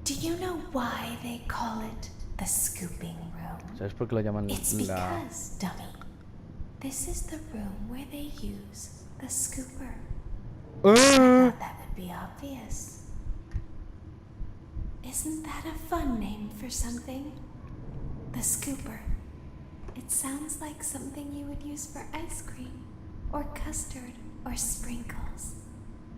Do you know why they call it the scooping room? ¿Sabes por qué lo llaman It's la...? because, dummy, this is the room where they use the scooper. I thought that would be obvious. Isn't that a fun name for something? The scooper. It sounds like something you would use for ice cream, or custard, or sprinkles.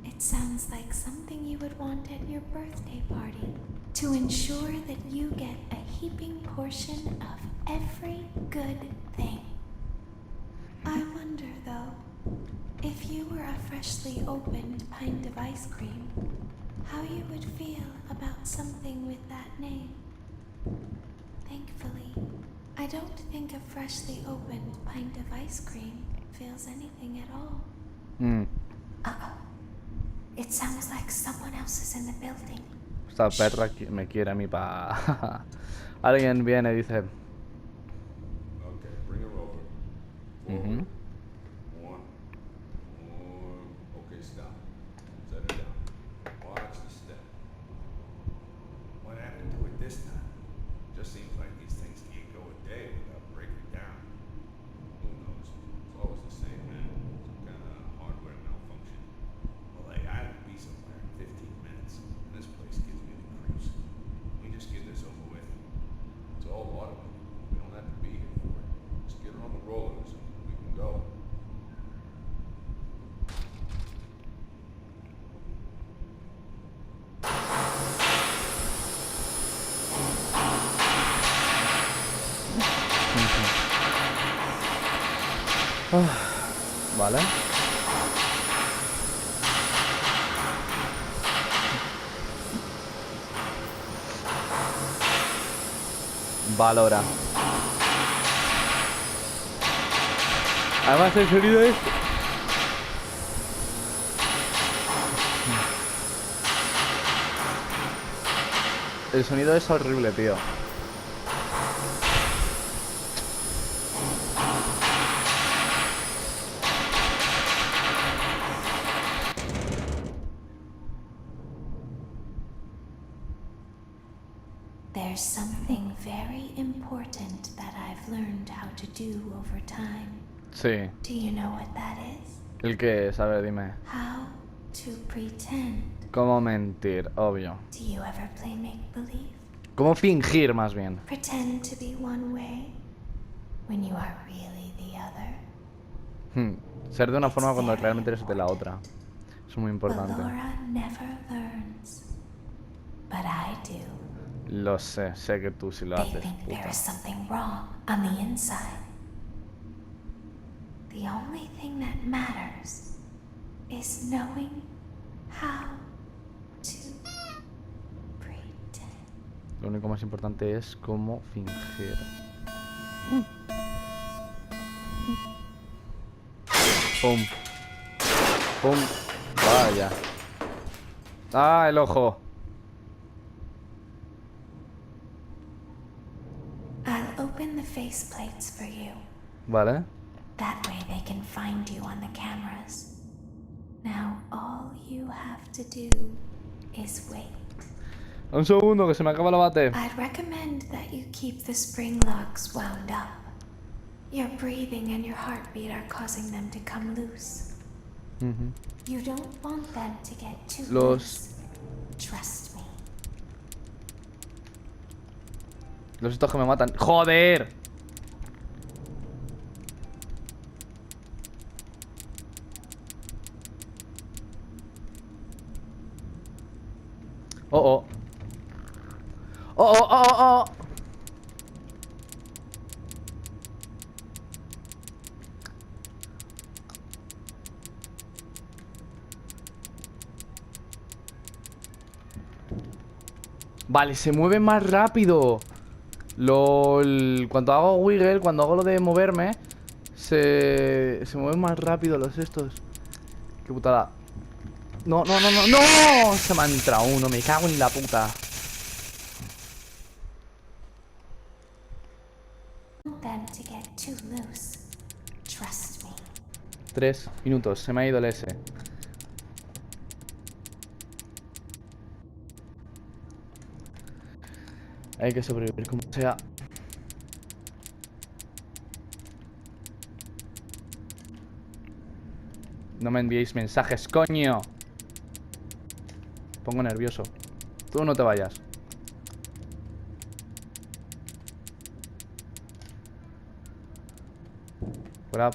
It sounds like something you would want at your birthday party to ensure that you get a heaping portion of every good thing. I wonder, though, if you were a freshly opened pint of ice cream, how you would feel about something with that name. Thankfully, I don't think a freshly opened pint of ice cream feels anything at all. Uh-oh. It sounds like someone else is in the building. Esta perra me quiere a mí pa... Alguien viene y dice... Okay, bring her over. Forward. One. Okay, stop. Set her down. Watch the step. What happened to it this time? Just seems like these things can't go a day without breaking down. Who knows? It's always the same, man. Some kind of hardware malfunction. Well, I have to be somewhere in 15 minutes. And this place gives me the creeps. We just get this over with. It's all automated. We don't have to be here for it. Just get her on the rollers and we can go. Vale. Valora. Además el sonido es... El sonido es horrible, tío. There's something very important that I've learned how to do over time. Sí. Do you know what that is? El que, sabe, dime. How to pretend. ¿Cómo mentir? Obvio. Do you ever play make-believe? ¿Cómo fingir, más bien? Pretend to be one way when you are really the other. Ser de una forma cuando realmente eres de la otra. Es muy importante. Laura never learns, but I do. Lo sé, sé que tú sí lo They haces, think there puta. is something wrong on the inside. The only thing that matters is knowing how to pretend. Lo único más importante es cómo fingir. Pum. Pum. Vaya. Ah, el ojo. I'll open the faceplates for you. Vale. That way they can find you on the cameras. Now all you have to do is wait. Un segundo, que se me acaba la bate. I'd recommend that you keep the spring locks wound up. Your breathing and your heartbeat are causing them to come loose. You don't want them to get too loose. Trust me. Los estos que me matan. ¡Joder! Oh, oh. ¡Oh, oh, oh, oh! Vale, se mueve más rápido. Cuando hago wiggle, cuando hago lo de moverme, se mueven más rápido los estos. Qué putada. No, no, no, no, no. Se me ha entrado uno, me cago en la puta. Them to get too loose. Trust me. 3 minutos, se me ha ido el S. Hay que sobrevivir como sea. No me enviéis mensajes, coño. Pongo nervioso. Tú no te vayas. Fuera.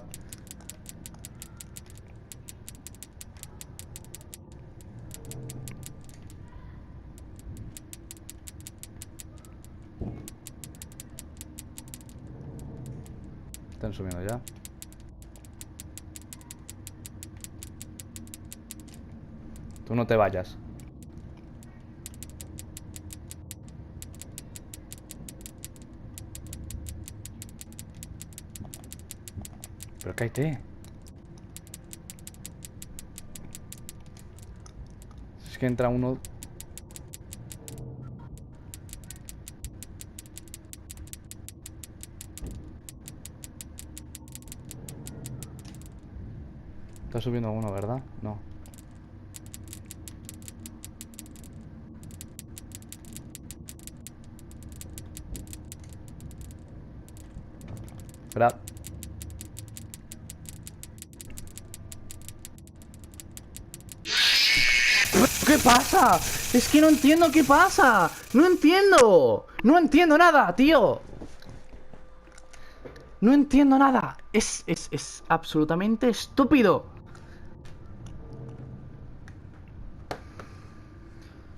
Están subiendo ya. Tú no te vayas. Pero cállate. Es que entra uno. Está subiendo uno, ¿verdad? No. Espera. ¿Qué pasa? Es que no entiendo qué pasa. No entiendo. No entiendo nada, tío. No entiendo nada. Es absolutamente estúpido.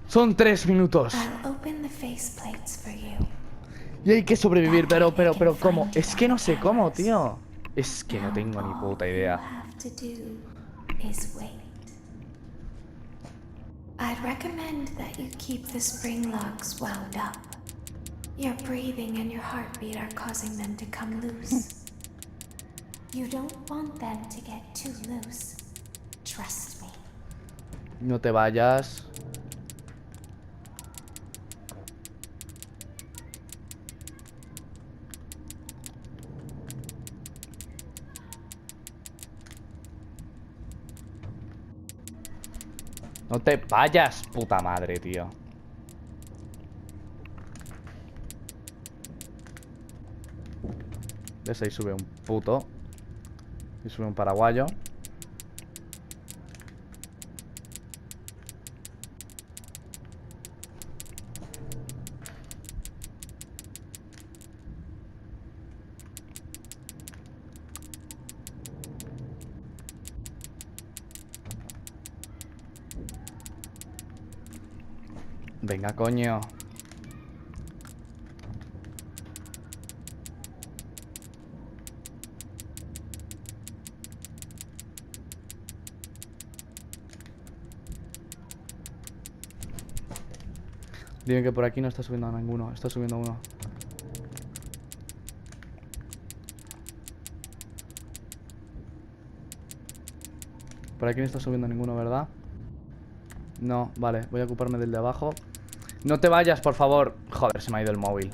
Son 3 minutos. I'll open the faceplates for you. Y hay que sobrevivir, pero ¿cómo? Es que no sé cómo, tío. Es que no tengo ni puta idea. I'd recommend that you keep the spring locks wound up. Your breathing and your heartbeat are causing them to come loose. You don't want them to get too loose. Trust me. No te vayas. No te vayas, puta madre, tío. ¿Ves? Ahí sube un puto. Y sube un paraguayo. Venga, coño. Dime que por aquí no está subiendo a ninguno. Está subiendo uno. Por aquí no está subiendo ninguno, ¿verdad? No, vale, voy a ocuparme del de abajo. No te vayas, por favor. Joder, se me ha ido el móvil.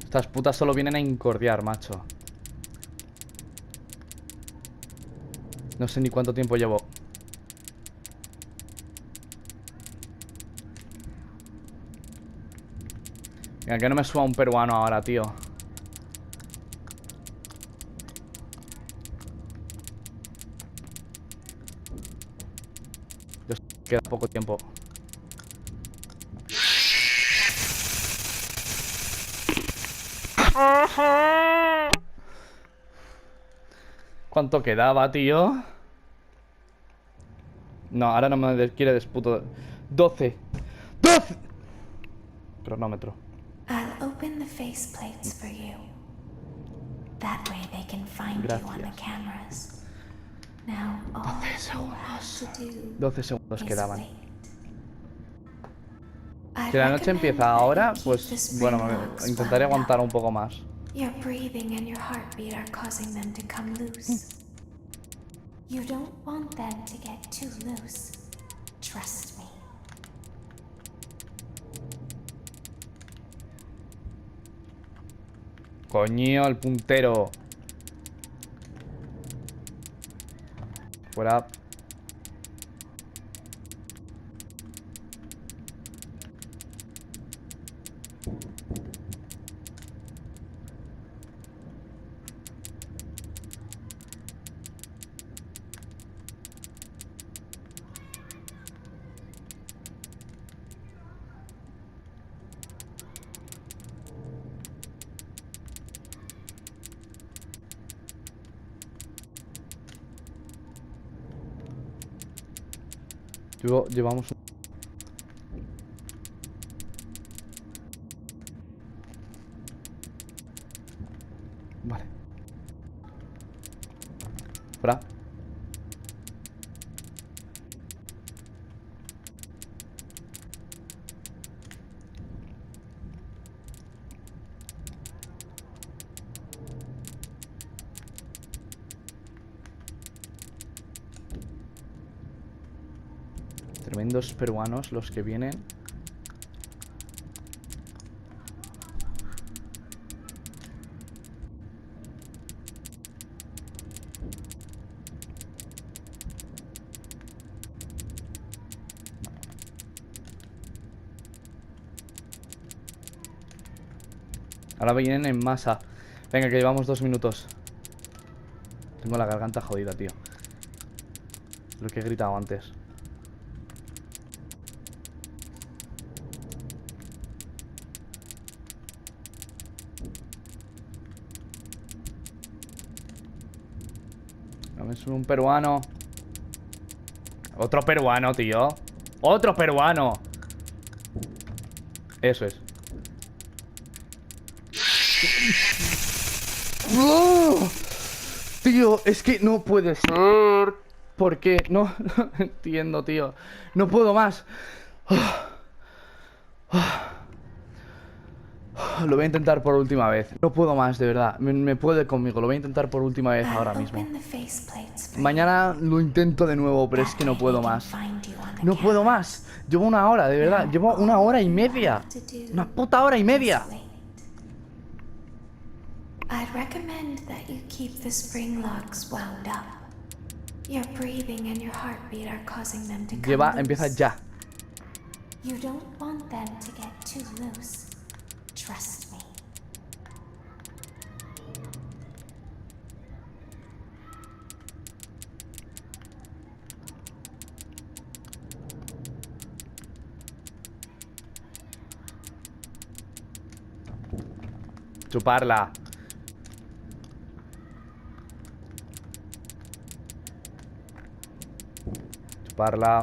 Estas putas solo vienen a incordiar, macho. No sé ni cuánto tiempo llevo. Venga, que no me suba un peruano ahora, tío. Queda poco tiempo. ¿Cuánto quedaba, tío? No, ahora no me quiere disputo. 12. 12. Cronómetro. I'll open the faceplates for you. That way they can find you on the cameras. Now all you have to do 12 segundos is quedaban. wait. Si la noche empieza ahora, pues bueno, intentaré aguantar un poco más. Your breathing and your heartbeat are causing them to come loose. You don't want them to get too loose. Trust me. Coño, el puntero. Fuera. Llevamos un... Vale. Fuera. Tremendos peruanos los que vienen. Ahora vienen en masa. Venga, que llevamos 2 minutos. Tengo la garganta jodida, tío. Lo que he gritado antes. No me sube un peruano. Otro peruano, tío. Otro peruano. Eso es. ¡Oh! Tío, es que no puede ser. ¿Por qué? No, no entiendo, tío. No puedo más. Lo voy a intentar por última vez. No puedo más, de verdad. Me puede conmigo. Lo voy a intentar por última vez ahora mismo. Mañana lo intento de nuevo, pero es que no puedo más. No puedo más. Llevo 1 hora, de verdad. Llevo 1 hora y media. Una puta hora y media. I'd recommend that you keep the spring locks wound up. Your breathing and your heartbeat are causing them to come loose. Empieza ya. You don't want them to get too loose. Trust me. Chuparla. Chuparla.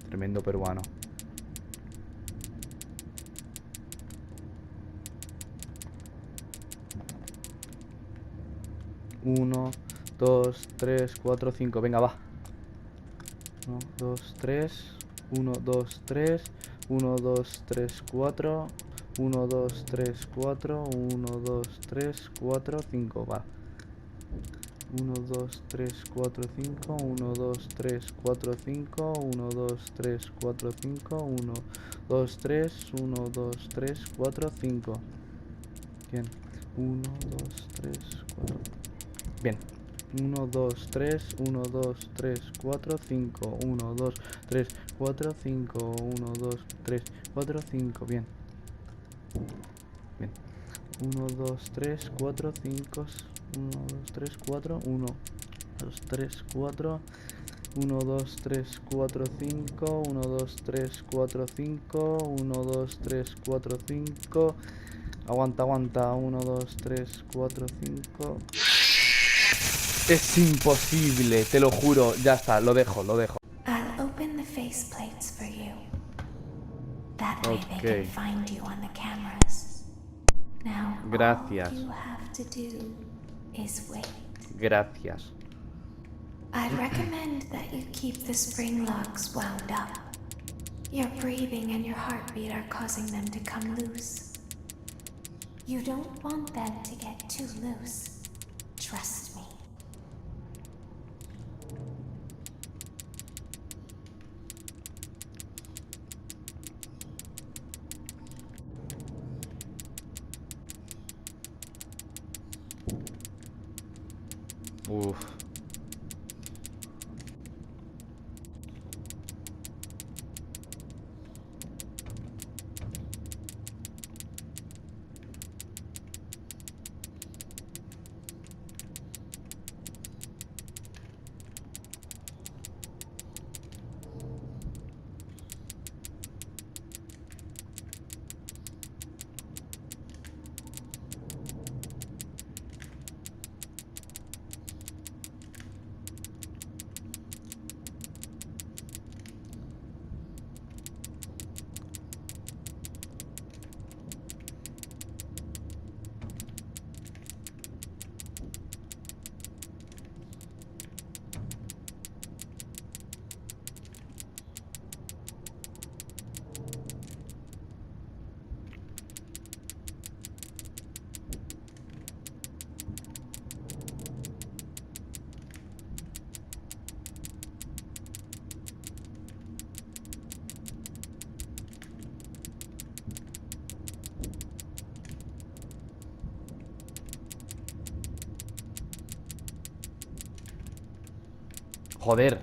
Tremendo peruano. Uno, 2, 3, 4, 5. Venga, va. 1, 2, 3. 1, 2, 3. 1, 2, 3, 4. 1, 2, 3, 4. 1, 2, 3, 4, 5. Va. 1, 2, 3, 4, 5. 1, 2, 3, 4, 5. 1, 2, 3, 4, 5. 1, 2, 3. 1, 2, 3, 4, 5. Bien. 1, 2, 3, 4. Bien. 1, 2, 3, 1, 2, 3, 4, 5. 1, 2, 3, 4, 5. 1, 2, 3, 4, 5. Bien. Bien. 1, 2, 3, 4, 5. 1, 2, 3, 4. 1, 2, 3, 4. 1, 2, 3, 4, 5. 1, 2, 3, 4, 5. 1, 2, 3, 4, 5. Aguanta, aguanta. 1, 2, 3, 4, 5. Es imposible, te lo juro. Ya está, lo dejo, lo dejo. I'll open the faceplates for you. That way they can find you on the cameras. Now, Gracias. all you have to do is wait. Gracias. I'd recommend that you keep the spring locks wound up. Your breathing and your heartbeat are causing them to come loose. You don't want them to get too loose. Trust me. Uf. Joder.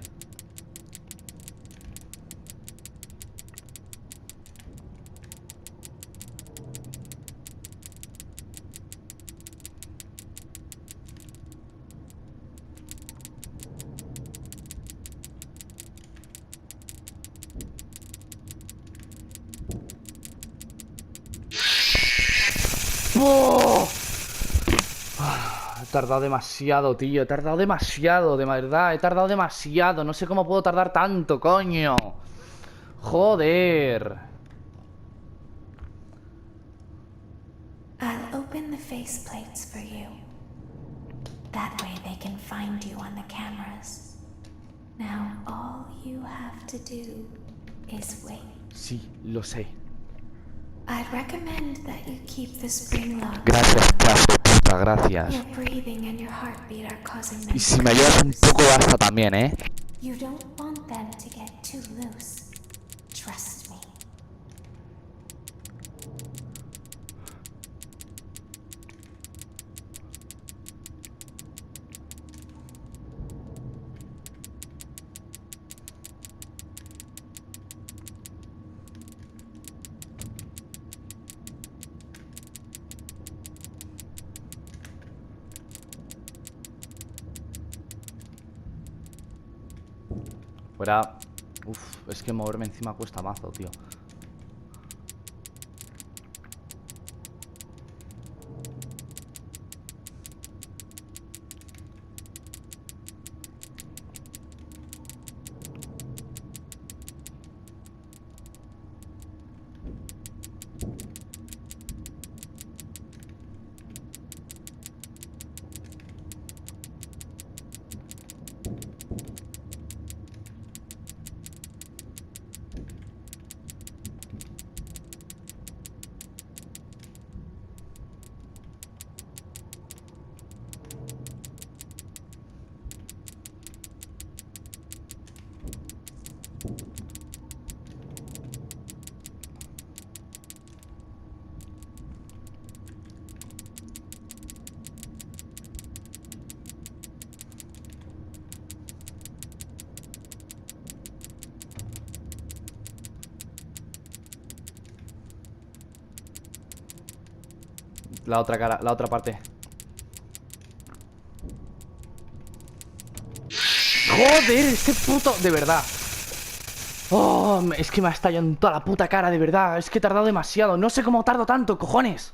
¡Oh! He tardado demasiado, tío. He tardado demasiado, de verdad. He tardado demasiado. No sé cómo puedo tardar tanto, coño. Joder. I'll open the faceplates for you. That way they can find you on the cameras. Now all you have to do is wait. Sí, lo sé. I'd recommend that you keep the spring lock. Gracias, puta, gracias. Your breathing and your heartbeat are causing them. Y si me ayudas un poco basta también, ¿eh? You don't want them to get too loose. Trust me. Fuera. Uf, es que moverme encima cuesta mazo, tío. La otra cara, la otra parte. Joder, ese puto... De verdad. Oh, es que me ha estallado en toda la puta cara, de verdad. Es que he tardado demasiado. No sé cómo tardo tanto, cojones.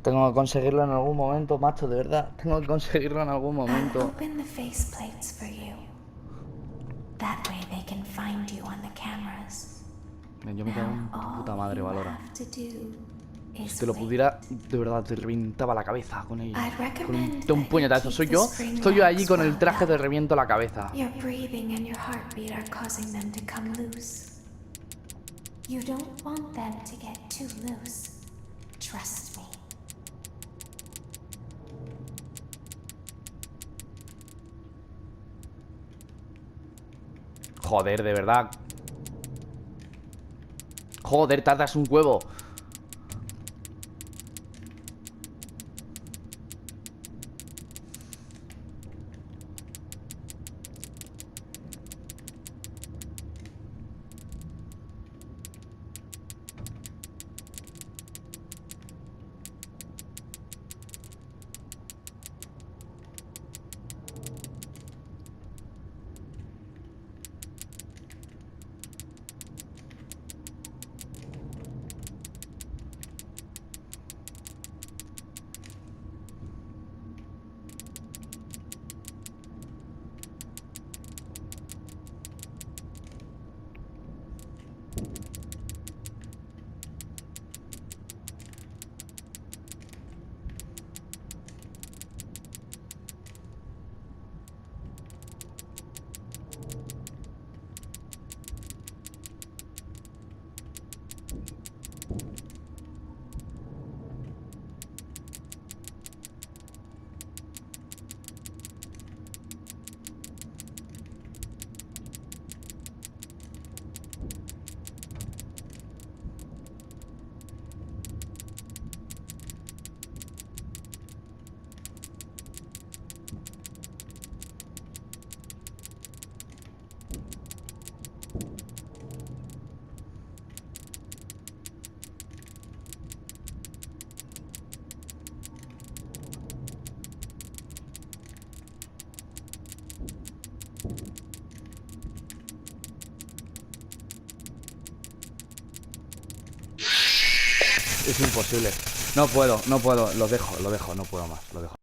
Tengo que conseguirlo en algún momento, macho, de verdad. Tengo que conseguirlo en algún momento. Yo me cago en tu puta madre, Valora. Si te lo pudiera, de verdad, te reventaba la cabeza con ella. Con un puñetazo. Soy yo. Estoy yo allí con el traje, te reviento la cabeza. Joder, de verdad. Joder, tardas un huevo. Es imposible. No puedo, no puedo. Lo dejo, no puedo más. Lo dejo.